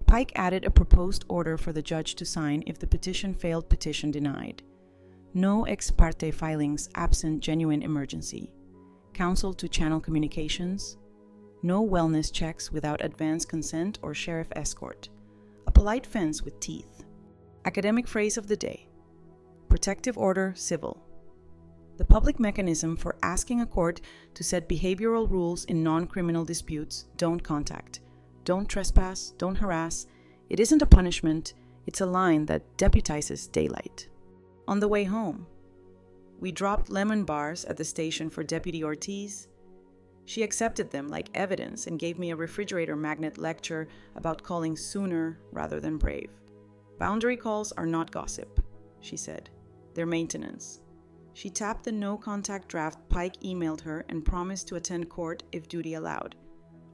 Pike added a proposed order for the judge to sign if the petition failed, petition denied. No ex parte filings absent genuine emergency. Counsel to channel communications. No wellness checks without advance consent or sheriff escort. A polite fence with teeth. Academic phrase of the day. Protective order, civil. The public mechanism for asking a court to set behavioral rules in non-criminal disputes: don't contact, don't trespass, don't harass. It isn't a punishment, it's a line that deputizes daylight. On the way home, we dropped lemon bars at the station for Deputy Ortiz. She accepted them like evidence and gave me a refrigerator magnet lecture about calling sooner rather than brave. Boundary calls are not gossip, she said. They're maintenance. She tapped the no-contact draft Pike emailed her and promised to attend court if duty allowed.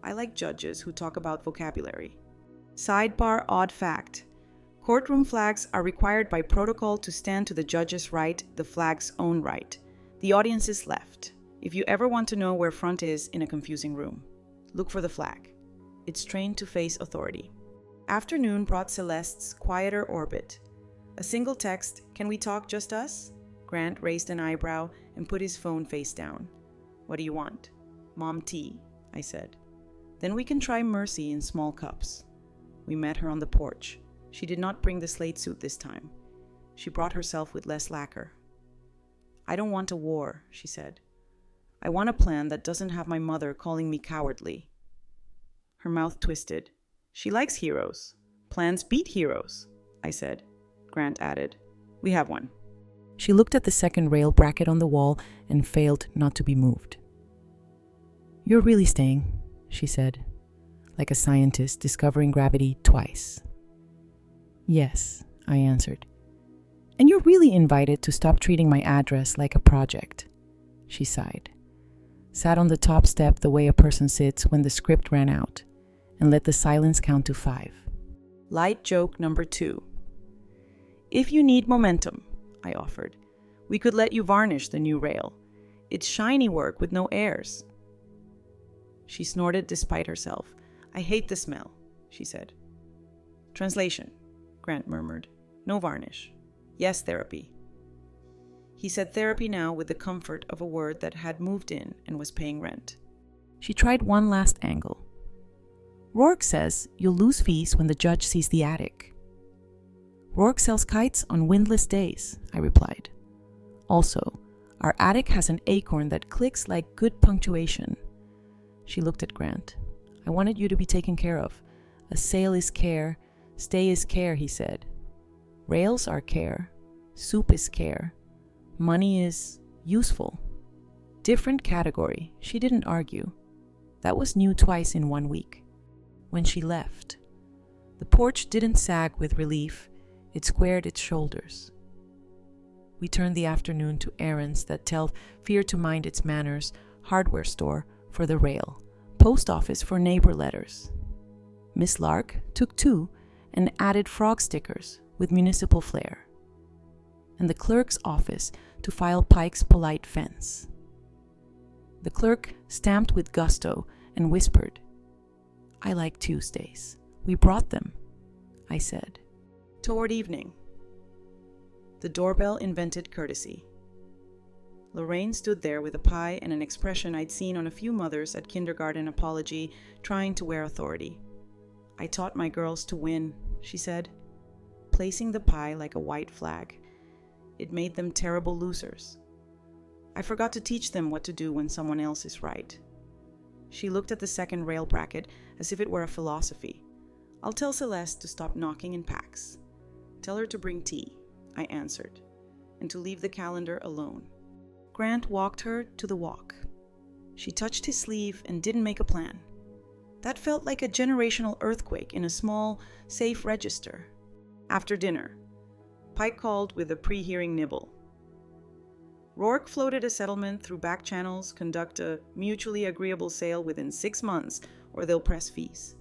I like judges who talk about vocabulary. Sidebar odd fact. Courtroom flags are required by protocol to stand to the judge's right, the flag's own right. The audience's left. If you ever want to know where front is in a confusing room, look for the flag. It's trained to face authority. Afternoon brought Celeste's quieter orbit. A single text, "Can we talk, just us?" Grant raised an eyebrow and put his phone face down. "What do you want?" "Mom tea," I said. "Then we can try mercy in small cups." We met her on the porch. She did not bring the slate suit this time. She brought herself with less lacquer. "I don't want a war," she said. "I want a plan that doesn't have my mother calling me cowardly." Her mouth twisted. "She likes heroes. Plans beat heroes," I said. Grant added, "We have one." She looked at the second rail bracket on the wall and failed not to be moved. "You're really staying," she said, like a scientist discovering gravity twice. "Yes," I answered. "And you're really invited to stop treating my address like a project." She sighed, sat on the top step the way a person sits when the script ran out, and let the silence count to 5. Light joke number 2. "If you need momentum," I offered, "we could let you varnish the new rail. It's shiny work with no airs." She snorted despite herself. "I hate the smell," she said. Translation, Grant murmured. "No varnish. Yes, therapy." He said therapy now with the comfort of a word that had moved in and was paying rent. She tried one last angle. "Rourke says you'll lose fees when the judge sees the attic." "Rourke sells kites on windless days," I replied. "Also, our attic has an acorn that clicks like good punctuation." She looked at Grant. "I wanted you to be taken care of. A sale is care, stay is care," he said. "Rails are care, soup is care, money is useful." Different category, she didn't argue. That was new twice in 1 week. When she left, the porch didn't sag with relief, it squared its shoulders. We turned the afternoon to errands that tell fear to mind its manners, hardware store for the rail, post office for neighbor letters. Miss Lark took 2 and added frog stickers with municipal flair, and the clerk's office to file Pike's polite fence. The clerk stamped with gusto and whispered, "I like Tuesdays. We brought them," I said. Toward evening, the doorbell invented courtesy. Lorraine stood there with a pie and an expression I'd seen on a few mothers at kindergarten apology, trying to wear authority. "I taught my girls to win," she said, placing the pie like a white flag. "It made them terrible losers. I forgot to teach them what to do when someone else is right." She looked at the second rail bracket as if it were a philosophy. "I'll tell Celeste to stop knocking in packs. Tell her to bring tea," I answered, "and to leave the calendar alone." Grant walked her to the walk. She touched his sleeve and didn't make a plan. That felt like a generational earthquake in a small, safe register. After dinner, Pike called with a pre-hearing nibble. Rourke floated a settlement through back channels, conduct a mutually agreeable sale within 6 months, or they'll press fees.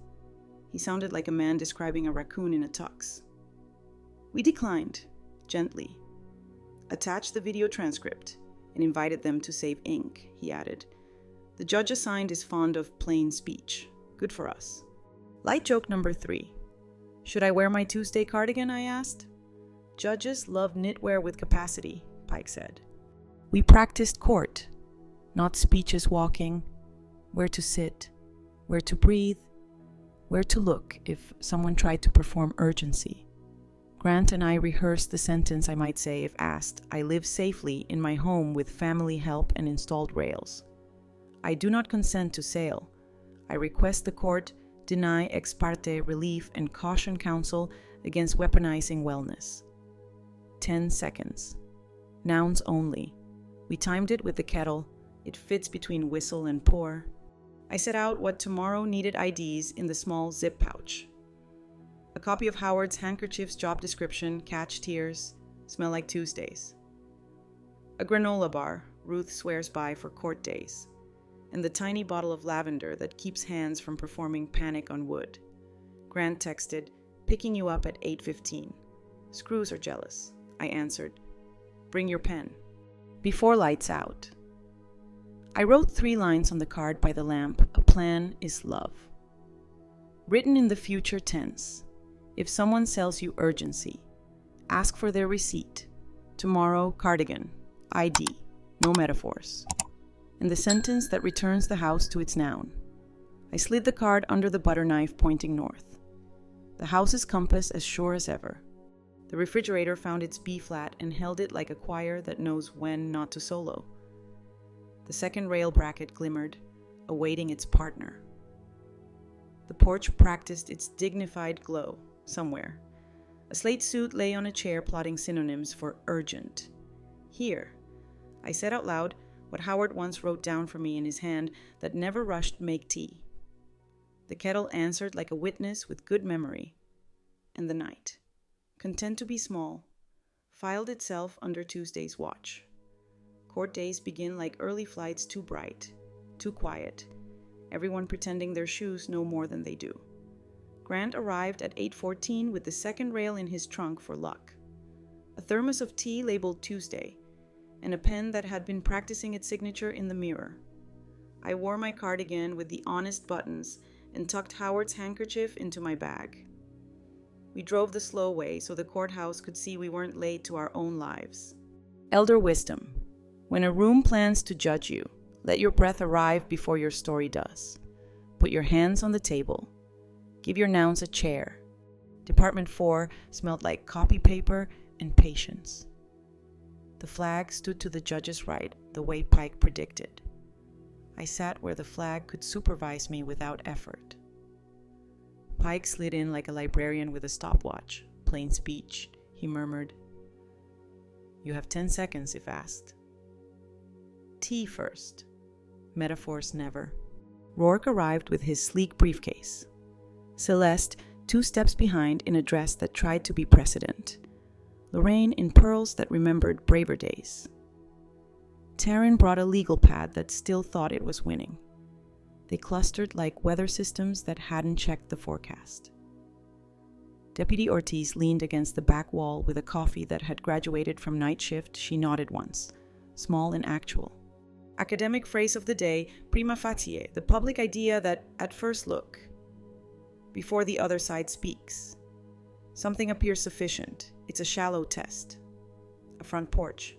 He sounded like a man describing a raccoon in a tux. We declined, gently. "Attach the video transcript," and invited them to save ink, he added. "The judge assigned is fond of plain speech. Good for us." Light joke number 3. "Should I wear my Tuesday cardigan?" I asked. "Judges love knitwear with capacity," Pike said. We practiced court, not speeches walking, where to sit, where to breathe, where to look if someone tried to perform urgency. Grant and I rehearsed the sentence I might say if asked. "I live safely in my home with family help and installed rails. I do not consent to sale. I request the court deny ex parte relief and caution counsel against weaponizing wellness." 10 seconds. Nouns only. We timed it with the kettle. It fits between whistle and pour. I set out what tomorrow needed IDs in the small zip pouch. A copy of Howard's Handkerchief's job description, catch tears, smell like Tuesdays. A granola bar Ruth swears by for court days. And the tiny bottle of lavender that keeps hands from performing panic on wood. Grant texted, "Picking you up at 8:15. Screws are jealous." I answered, "Bring your pen." Before lights out, I wrote 3 lines on the card by the lamp. A plan is love. Written in the future tense. If someone sells you urgency, ask for their receipt. Tomorrow, cardigan. ID. No metaphors. And the sentence that returns the house to its noun. I slid the card under the butter knife pointing north. The house's compass as sure as ever. The refrigerator found its B flat and held it like a choir that knows when not to solo. The second rail bracket glimmered, awaiting its partner. The porch practiced its dignified glow, somewhere. A slate suit lay on a chair plotting synonyms for urgent. Here, I said out loud what Howard once wrote down for me in his hand that never rushed make tea. The kettle answered like a witness with good memory. And the night, content to be small, filed itself under Tuesday's watch. Court days begin like early flights, too bright, too quiet, everyone pretending their shoes know more than they do. Grant arrived at 8:14 with the second rail in his trunk for luck. A thermos of tea labeled Tuesday, and a pen that had been practicing its signature in the mirror. I wore my cardigan with the honest buttons and tucked Howard's handkerchief into my bag. We drove the slow way so the courthouse could see we weren't late to our own lives. Elder wisdom. When a room plans to judge you, let your breath arrive before your story does. Put your hands on the table. Give your nouns a chair. Department 4 smelled like copy paper and patience. The flag stood to the judge's right, the way Pike predicted. I sat where the flag could supervise me without effort. Pike slid in like a librarian with a stopwatch. Plain speech, he murmured. You have 10 seconds if asked. Tea first. Metaphors never. Rourke arrived with his sleek briefcase. Celeste, 2 steps behind in a dress that tried to be precedent. Lorraine in pearls that remembered braver days. Taryn brought a legal pad that still thought it was winning. They clustered like weather systems that hadn't checked the forecast. Deputy Ortiz leaned against the back wall with a coffee that had graduated from night shift. She nodded once, small and actual. Academic phrase of the day, prima facie, the public idea that at first look, before the other side speaks. Something appears sufficient. It's a shallow test. A front porch.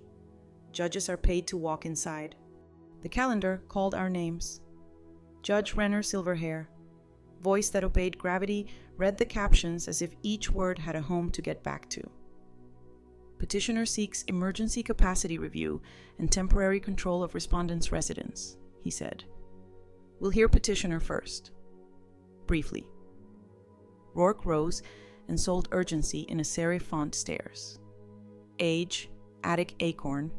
Judges are paid to walk inside. The calendar called our names. Judge Renner Silverhair. Voice that obeyed gravity read the captions as if each word had a home to get back to. Petitioner seeks emergency capacity review and temporary control of respondent's residence, he said. We'll hear petitioner first. Briefly. Rourke rose and sold urgency in a serif font stares. Age, attic acorn,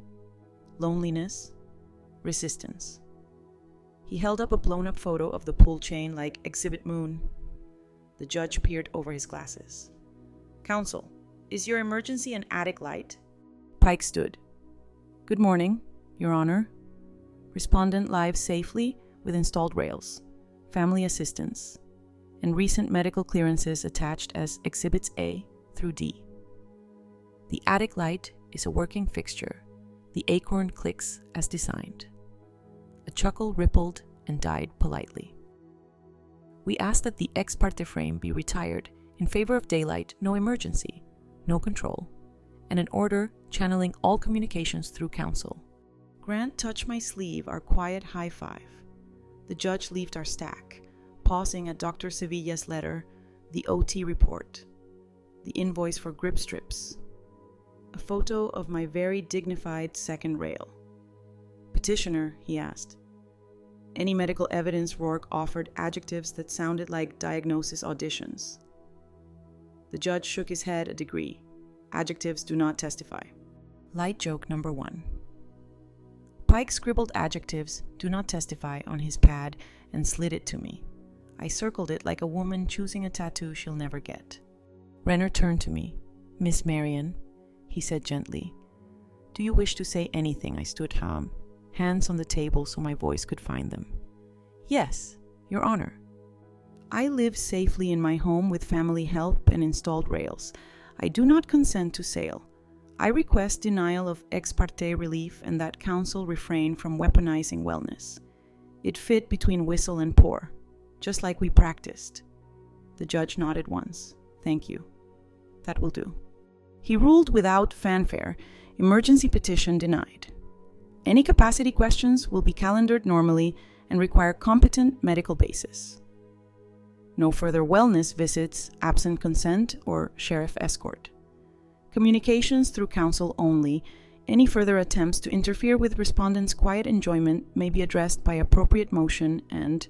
loneliness, resistance. He held up a blown-up photo of the pull chain like Exhibit Moon. The judge peered over his glasses. Counsel, is your emergency an attic light? Pike stood. Good morning, Your Honor. Respondent live safely with installed rails, family assistance, and recent medical clearances attached as Exhibits A through D. The attic light is a working fixture. The acorn clicks as designed. A chuckle rippled and died politely. We asked that the ex parte frame be retired in favor of daylight, no emergency, no control, and an order channeling all communications through counsel. Grant touched my sleeve, our quiet high five. The judge left our stack, pausing at Dr. Sevilla's letter, the OT report, the invoice for grip strips, a photo of my very dignified second rail. Petitioner, he asked. Any medical evidence? Rourke offered adjectives that sounded like diagnosis auditions. The judge shook his head a degree. Adjectives do not testify. Light joke number 1. Pike scribbled adjectives do not testify on his pad and slid it to me. I circled it like a woman choosing a tattoo she'll never get. Renner turned to me. Miss Marion, he said gently. Do you wish to say anything? I stood calm, hands on the table so my voice could find them. Yes, Your Honor. I live safely in my home with family help and installed rails. I do not consent to sale. I request denial of ex parte relief and that counsel refrain from weaponizing wellness. It fit between whistle and pour, just like we practiced. The judge nodded once. Thank you. That will do. He ruled without fanfare. Emergency petition denied. Any capacity questions will be calendared normally and require competent medical basis. No further wellness visits, absent consent, or sheriff escort. Communications through counsel only. Any further attempts to interfere with respondents' quiet enjoyment may be addressed by appropriate motion and,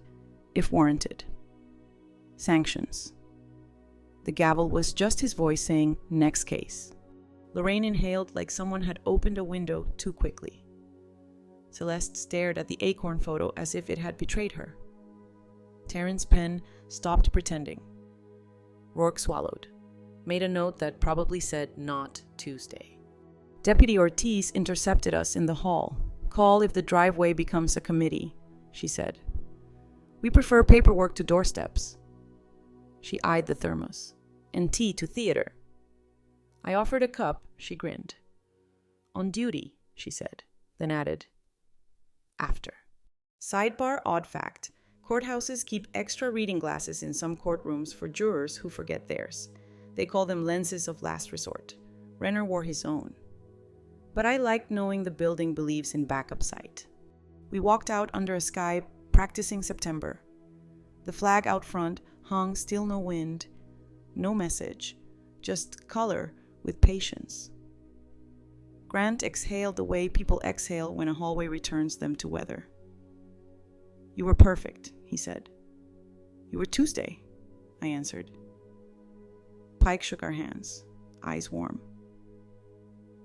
if warranted. Sanctions. The gavel was just his voice saying, "Next case." Lorraine inhaled like someone had opened a window too quickly. Celeste stared at the acorn photo as if it had betrayed her. Terrence's pen stopped pretending. Rourke swallowed, made a note that probably said "not Tuesday." Deputy Ortiz intercepted us in the hall. "Call if the driveway becomes a committee," she said. "We prefer paperwork to doorsteps." She eyed the thermos. "And tea to theater." I offered a cup. She grinned. "On duty," she said, then added, "after." Sidebar odd fact. Courthouses keep extra reading glasses in some courtrooms for jurors who forget theirs. They call them lenses of last resort. Renner wore his own. But I liked knowing the building believes in backup sight. We walked out under a sky practicing September. The flag out front hung, still no wind, no message, just color with patience. Grant exhaled the way people exhale when a hallway returns them to weather. "You were perfect," he said. "You were Tuesday," I answered. Pike shook our hands, eyes warm.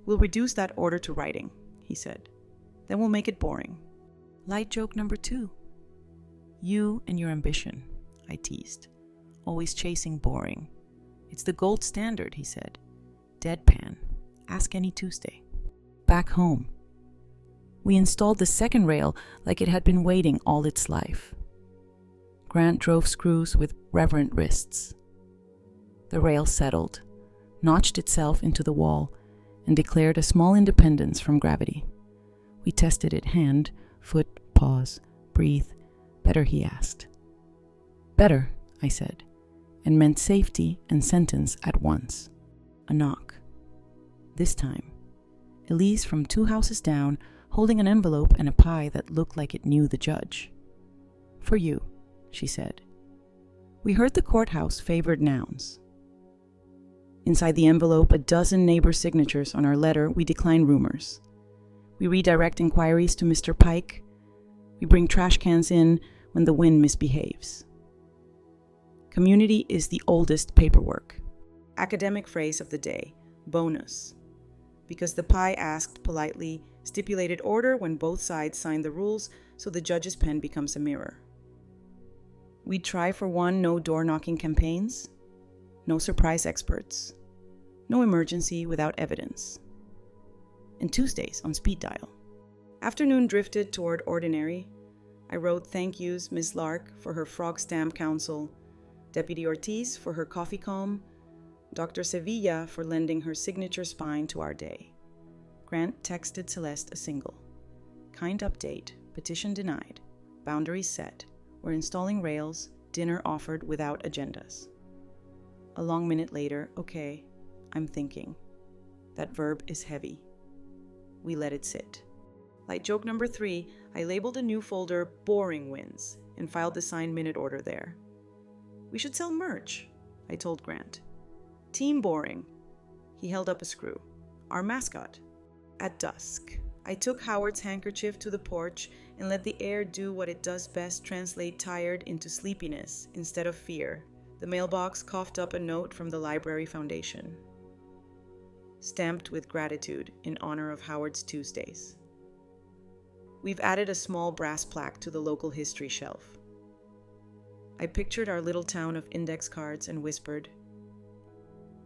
"We'll reduce that order to writing," he said. "Then we'll make it boring." Light joke number 2. "You and your ambition," I teased. "Always chasing boring. It's the gold standard," he said. "Deadpan. Ask any Tuesday." Back home. We installed the second rail like it had been waiting all its life. Grant drove screws with reverent wrists. The rail settled, notched itself into the wall, and declared a small independence from gravity. We tested it hand, foot, pause, breathe. "Better," he asked. "Better," I said, and meant safety and sentence at once. A knock. This time, Elise from 2 houses down, holding an envelope and a pie that looked like it knew the judge. "For you," she said. We heard the courthouse favored nouns. Inside the envelope, a dozen neighbor signatures on our letter. We decline rumors. We redirect inquiries to Mr. Pike. We bring trash cans in when the wind misbehaves. Community is the oldest paperwork. Academic phrase of the day, bonus. Because the pie asked politely, stipulated order when both sides sign the rules, so the judge's pen becomes a mirror. We try for one, no door-knocking campaigns, no surprise experts, no emergency without evidence. And Tuesdays on speed dial. Afternoon drifted toward ordinary. I wrote thank yous Miss Lark for her frog stamp counsel, Deputy Ortiz for her coffee calm, Dr. Sevilla for lending her signature spine to our day. Grant texted Celeste a single. Kind update, petition denied, boundaries set, we're installing rails, dinner offered without agendas. A long minute later, okay, I'm thinking. That verb is heavy. We let it sit. Like joke number 3, I labeled a new folder Boring Wins and filed the signed minute order there. We should sell merch, I told Grant. Team Boring. He held up a screw. Our mascot. At dusk, I took Howard's handkerchief to the porch and let the air do what it does best, translate tired into sleepiness instead of fear. The mailbox coughed up a note from the Library Foundation. Stamped with gratitude in honor of Howard's Tuesdays. We've added a small brass plaque to the local history shelf. I pictured our little town of index cards and whispered,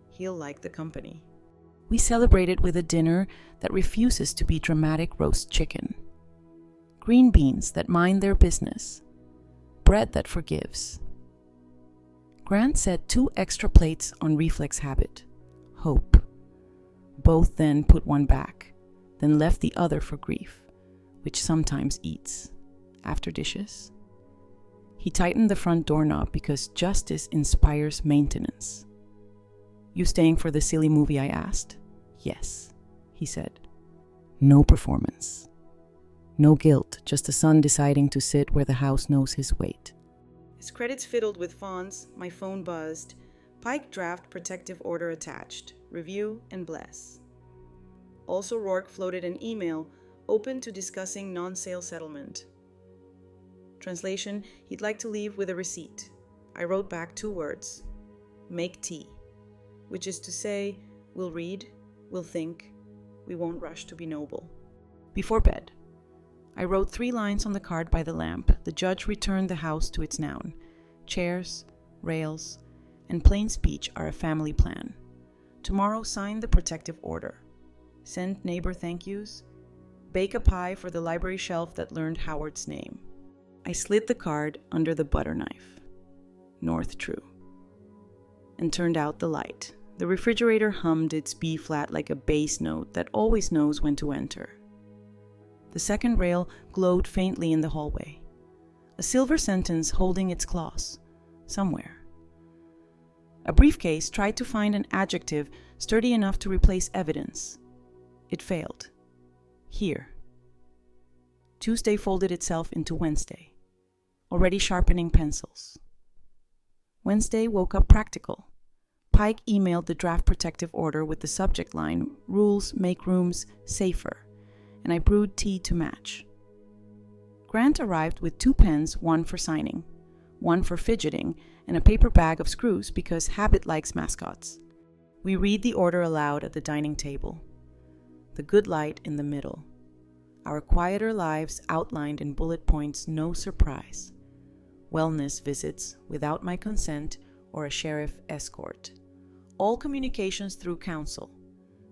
he'll like the company. We celebrated with a dinner that refuses to be dramatic roast chicken. Green beans that mind their business. Bread that forgives. Grant set 2 extra plates on reflex habit. Hope. Both then put one back, then left the other for grief, which sometimes eats. After dishes, he tightened the front doorknob because justice inspires maintenance. "You staying for the silly movie?" I asked. "Yes," he said. No performance. No guilt, just a son deciding to sit where the house knows his weight. As credits fiddled with fonts, my phone buzzed. Pike draft protective order attached. Review and bless. Also, Rourke floated an email open to discussing non-sale settlement. Translation: he'd like to leave with a receipt. I wrote back 2 words. Make tea. Which is to say, we'll read, we'll think, we won't rush to be noble. Before bed, I wrote 3 lines on the card by the lamp. The judge returned the house to its noun. Chairs, rails, and plain speech are a family plan. Tomorrow, sign the protective order. Send neighbor thank yous. Bake a pie for the library shelf that learned Howard's name. I slid the card under the butter knife. North true. And turned out the light. The refrigerator hummed its B flat like a bass note that always knows when to enter. The second rail glowed faintly in the hallway. A silver sentence holding its claws, somewhere. A briefcase tried to find an adjective sturdy enough to replace evidence. It failed. Here. Tuesday folded itself into Wednesday, already sharpening pencils. Wednesday woke up practical. Pike emailed the draft protective order with the subject line, "Rules make rooms safer," and I brewed tea to match. Grant arrived with 2 pens, one for signing, one for fidgeting, and a paper bag of screws because habit likes mascots. We read the order aloud at the dining table. The good light in the middle. Our quieter lives outlined in bullet points, no surprise. Wellness visits without my consent or a sheriff escort. All communications through counsel.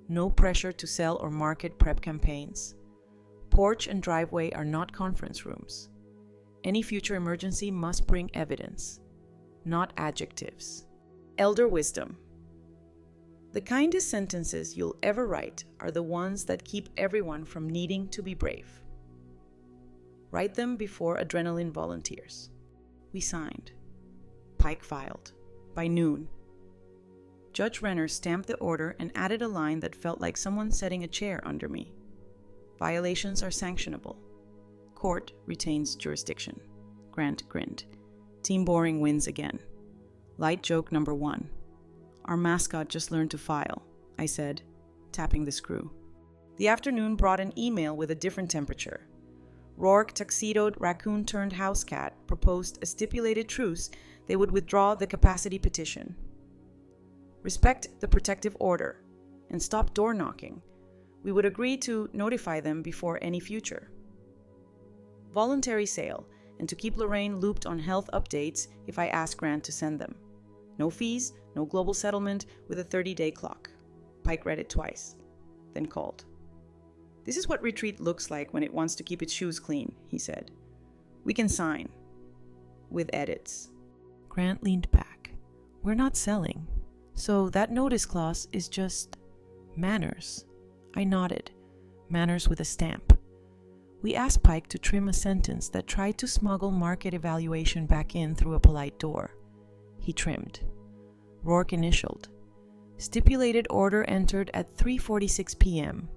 No pressure to sell or market prep campaigns. Porch and driveway are not conference rooms. Any future emergency must bring evidence, not adjectives. Elder wisdom. The kindest sentences you'll ever write are the ones that keep everyone from needing to be brave. Write them before adrenaline volunteers. We signed. Pike filed. By noon. Judge Renner stamped the order and added a line that felt like someone setting a chair under me. Violations are sanctionable. Court retains jurisdiction. Grant grinned. Team Boring wins again. Light joke number 1. Our mascot just learned to file, I said, tapping the screw. The afternoon brought an email with a different temperature. Rourke, tuxedoed raccoon-turned-house cat, proposed a stipulated truce they would withdraw the capacity petition. Respect the protective order and stop door knocking. We would agree to notify them before any future. Voluntary sale, and to keep Lorraine looped on health updates if I ask Grant to send them. No fees, no global settlement with a 30-day clock. Pike read it twice, then called. "This is what retreat looks like when it wants to keep its shoes clean," he said. "We can sign. With edits." Grant leaned back. "We're not selling. So that notice clause is just manners." I nodded. Manners with a stamp. We asked Pike to trim a sentence that tried to smuggle market evaluation back in through a polite door. He trimmed. Rourke initialed. Stipulated order entered at 3:46 p.m.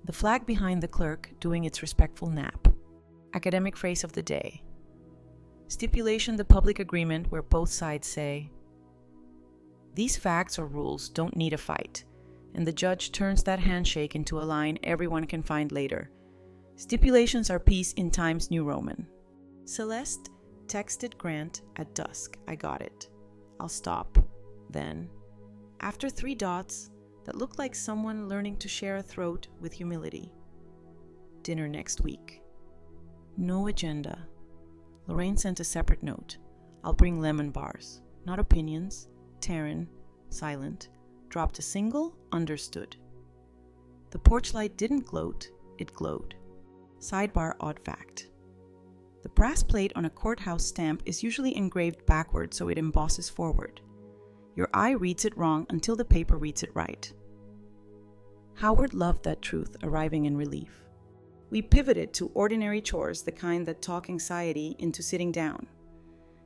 The flag behind the clerk doing its respectful nap. Academic phrase of the day. Stipulation the public agreement where both sides say, "These facts or rules don't need a fight," and the judge turns that handshake into a line everyone can find later. Stipulations are peace in Times New Roman. Celeste texted Grant at dusk. I got it. I'll stop. Then, after 3 dots that looked like someone learning to share a throat with humility. Dinner next week. No agenda. Lorraine sent a separate note. I'll bring lemon bars. Not opinions. Taryn, silent, dropped a single understood. The porch light didn't gloat, it glowed. Sidebar odd fact. The brass plate on a courthouse stamp is usually engraved backward so it embosses forward. Your eye reads it wrong until the paper reads it right. Howard loved that truth arriving in relief. We pivoted to ordinary chores, the kind that talk anxiety into sitting down.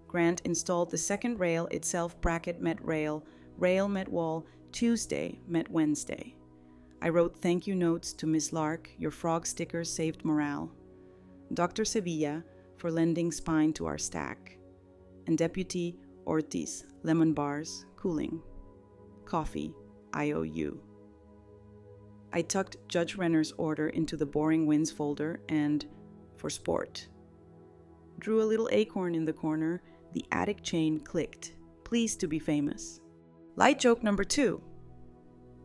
Grant installed the second rail itself, bracket met rail, rail met wall, Tuesday met Wednesday. I wrote thank you notes to Miss Lark, your frog stickers saved morale. Dr. Sevilla for lending spine to our stack. And Deputy Ortiz, lemon bars, cooling. Coffee, IOU. I tucked Judge Renner's order into the boring wins folder and, for sport, drew a little acorn in the corner. The attic chain clicked, pleased to be famous. Light joke number 2.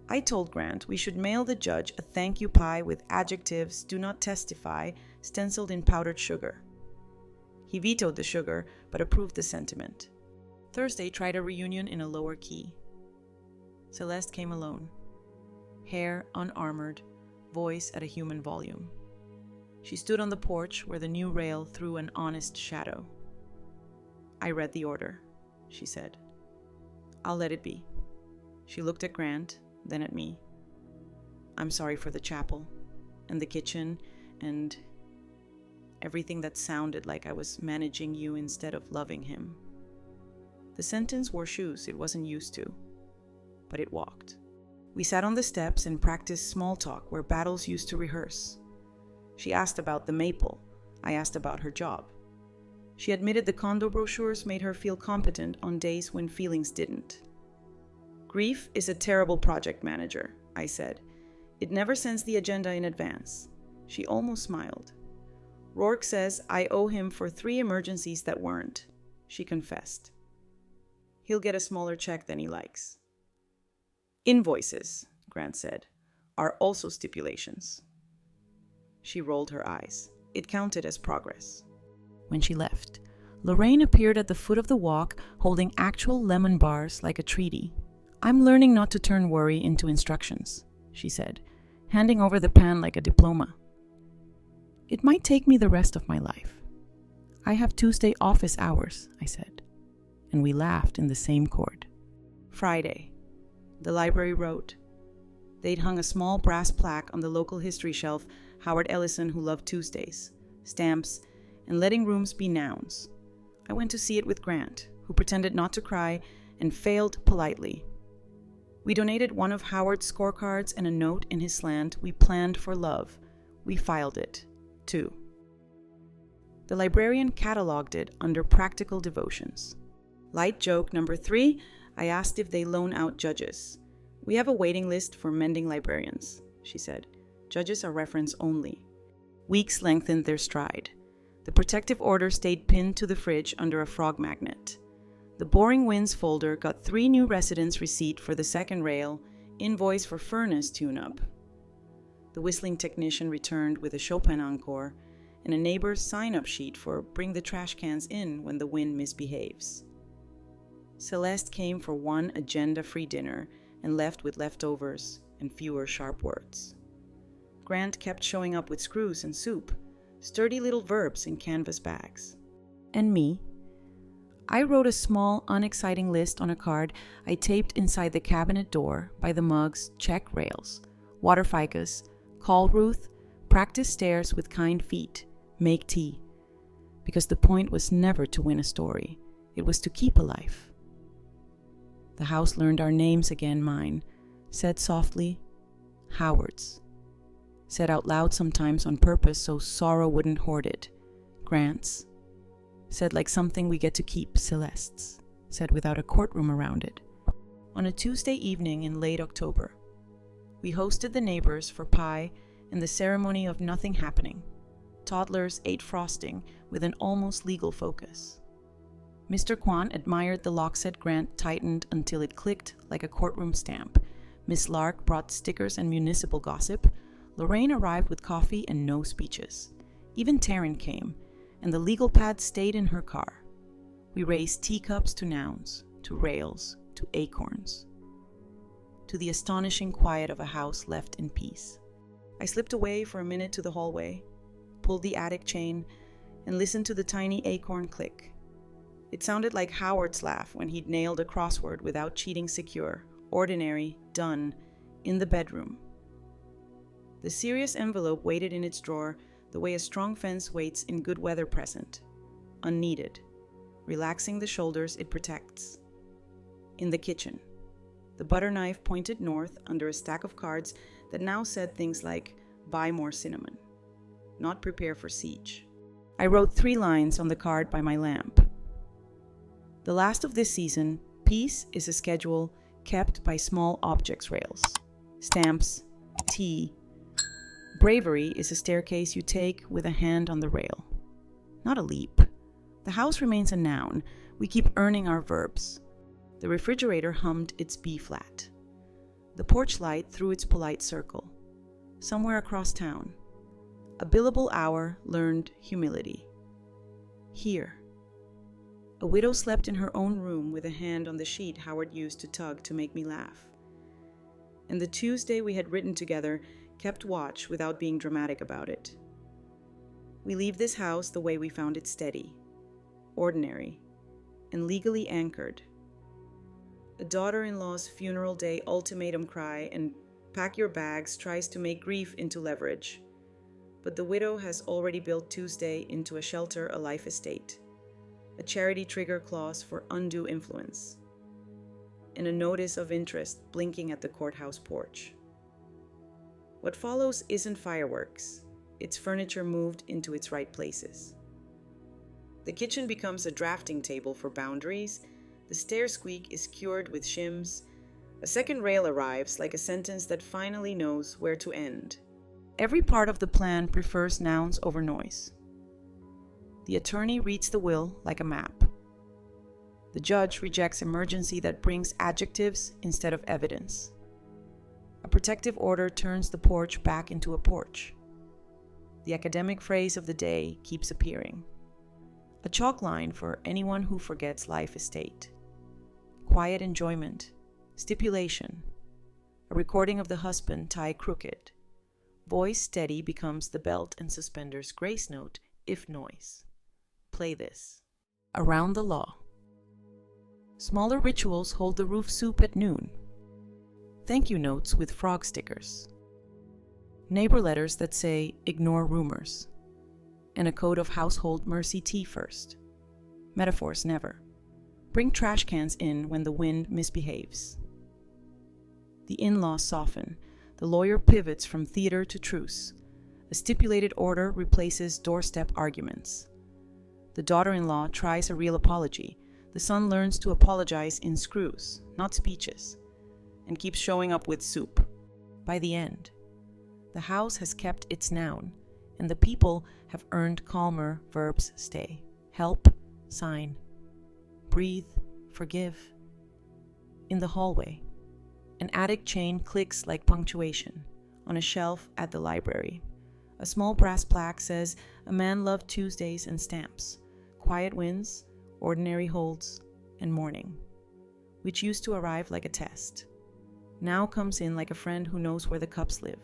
I told Grant we should mail the judge a thank you pie with adjectives "do not testify" stenciled in powdered sugar. He vetoed the sugar, but approved the sentiment. Thursday tried a reunion in a lower key. Celeste came alone. Hair unarmored, voice at a human volume. She stood on the porch where the new rail threw an honest shadow. I read the order, she said. I'll let it be. She looked at Grant, then at me. I'm sorry for the chapel, and the kitchen, and everything that sounded like I was managing you instead of loving him. The sentence wore shoes it wasn't used to, but it walked. We sat on the steps and practiced small talk where battles used to rehearse. She asked about the maple. I asked about her job. She admitted the condo brochures made her feel competent on days when feelings didn't. Grief is a terrible project manager, I said. It never sends the agenda in advance. She almost smiled. Rourke says I owe him for 3 emergencies that weren't, she confessed. He'll get a smaller check than he likes. Invoices, Grant said, are also stipulations. She rolled her eyes. It counted as progress. When she left, Lorraine appeared at the foot of the walk holding actual lemon bars like a treaty. I'm learning not to turn worry into instructions, she said, handing over the pan like a diploma. It might take me the rest of my life. I have Tuesday office hours, I said, and we laughed in the same chord. Friday. The library wrote. They'd hung a small brass plaque on the local history shelf, Howard Ellison who loved Tuesdays, stamps, and letting rooms be nouns. I went to see it with Grant, who pretended not to cry and failed politely. We donated one of Howard's scorecards and a note in his slant, "We planned for love." We filed it, too. The librarian cataloged it under practical devotions. Light joke number 3, I asked if they loan out judges. We have a waiting list for mending librarians, she said. Judges are reference only. Weeks lengthened their stride. The protective order stayed pinned to the fridge under a frog magnet. The Boring Winds folder got 3 new residents' receipt for the second rail, invoice for furnace tune-up. The whistling technician returned with a Chopin encore and a neighbor's sign-up sheet for bring the trash cans in when the wind misbehaves. Celeste came for one agenda-free dinner and left with leftovers and fewer sharp words. Grant kept showing up with screws and soup, sturdy little verbs in canvas bags. And me? I wrote a small, unexciting list on a card I taped inside the cabinet door by the mugs, check rails, water ficus, call Ruth, practice stairs with kind feet, make tea. Because the point was never to win a story, it was to keep a life. The house learned our names again, mine, said softly, Howard's. Said out loud sometimes on purpose so sorrow wouldn't hoard it, Grant's. Said like something we get to keep, Celeste's. Said without a courtroom around it. On a Tuesday evening in late October, we hosted the neighbors for pie and the ceremony of nothing happening. Toddlers ate frosting with an almost legal focus. Mr. Kwan admired the lockset Grant tightened until it clicked like a courtroom stamp. Miss Lark brought stickers and municipal gossip. Lorraine arrived with coffee and no speeches. Even Taryn came, and the legal pad stayed in her car. We raised teacups to nouns, to rails, to acorns, to the astonishing quiet of a house left in peace. I slipped away for a minute to the hallway, pulled the attic chain, and listened to the tiny acorn click. It sounded like Howard's laugh when he'd nailed a crossword without cheating secure, ordinary, done, in the bedroom. The serious envelope waited in its drawer the way a strong fence waits in good weather present, unneeded, relaxing the shoulders it protects. In the kitchen, the butter knife pointed north under a stack of cards that now said things like, "Buy more cinnamon," not "Prepare for siege." I wrote 3 lines on the card by my lamp. The last of this season, peace is a schedule kept by small objects rails. Stamps, tea. Bravery is a staircase you take with a hand on the rail. Not a leap. The house remains a noun. We keep earning our verbs. The refrigerator hummed its B flat. The porch light threw its polite circle. Somewhere across town, a billable hour learned humility. Here, a widow slept in her own room with a hand on the sheet Howard used to tug to make me laugh. And the Tuesday we had written together kept watch without being dramatic about it. We leave this house the way we found it, steady, ordinary, and legally anchored. A daughter-in-law's funeral day ultimatum cry and pack your bags tries to make grief into leverage. But the widow has already built Tuesday into a shelter, a life estate, a charity trigger clause for undue influence, and a notice of interest blinking at the courthouse porch. What follows isn't fireworks. It's furniture moved into its right places. The kitchen becomes a drafting table for boundaries. The stair squeak is cured with shims. A second rail arrives like a sentence that finally knows where to end. Every part of the plan prefers nouns over noise. The attorney reads the will like a map. The judge rejects emergency that brings adjectives instead of evidence. A protective order turns the porch back into a porch. The academic phrase of the day keeps appearing. A chalk line for anyone who forgets life estate. Quiet enjoyment. Stipulation. A recording of the husband tie crooked. Voice steady becomes the belt and suspenders grace note if noise. Play this. Around the law. Smaller rituals hold the roof soup at noon. Thank you notes with frog stickers. Neighbor letters that say ignore rumors. And a code of household mercy tea first. Metaphors never. Bring trash cans in when the wind misbehaves. The in-laws soften. The lawyer pivots from theater to truce. A stipulated order replaces doorstep arguments. The daughter-in-law tries a real apology. The son learns to apologize in screws, not speeches, and keeps showing up with soup. By the end, the house has kept its noun, and the people have earned calmer verbs stay. Help, sign, breathe, forgive. In the hallway, an attic chain clicks like punctuation on a shelf at the library. A small brass plaque says, "A man loved Tuesdays and stamps, quiet wins, ordinary holds, and mourning," which used to arrive like a test. Now comes in like a friend who knows where the cups live.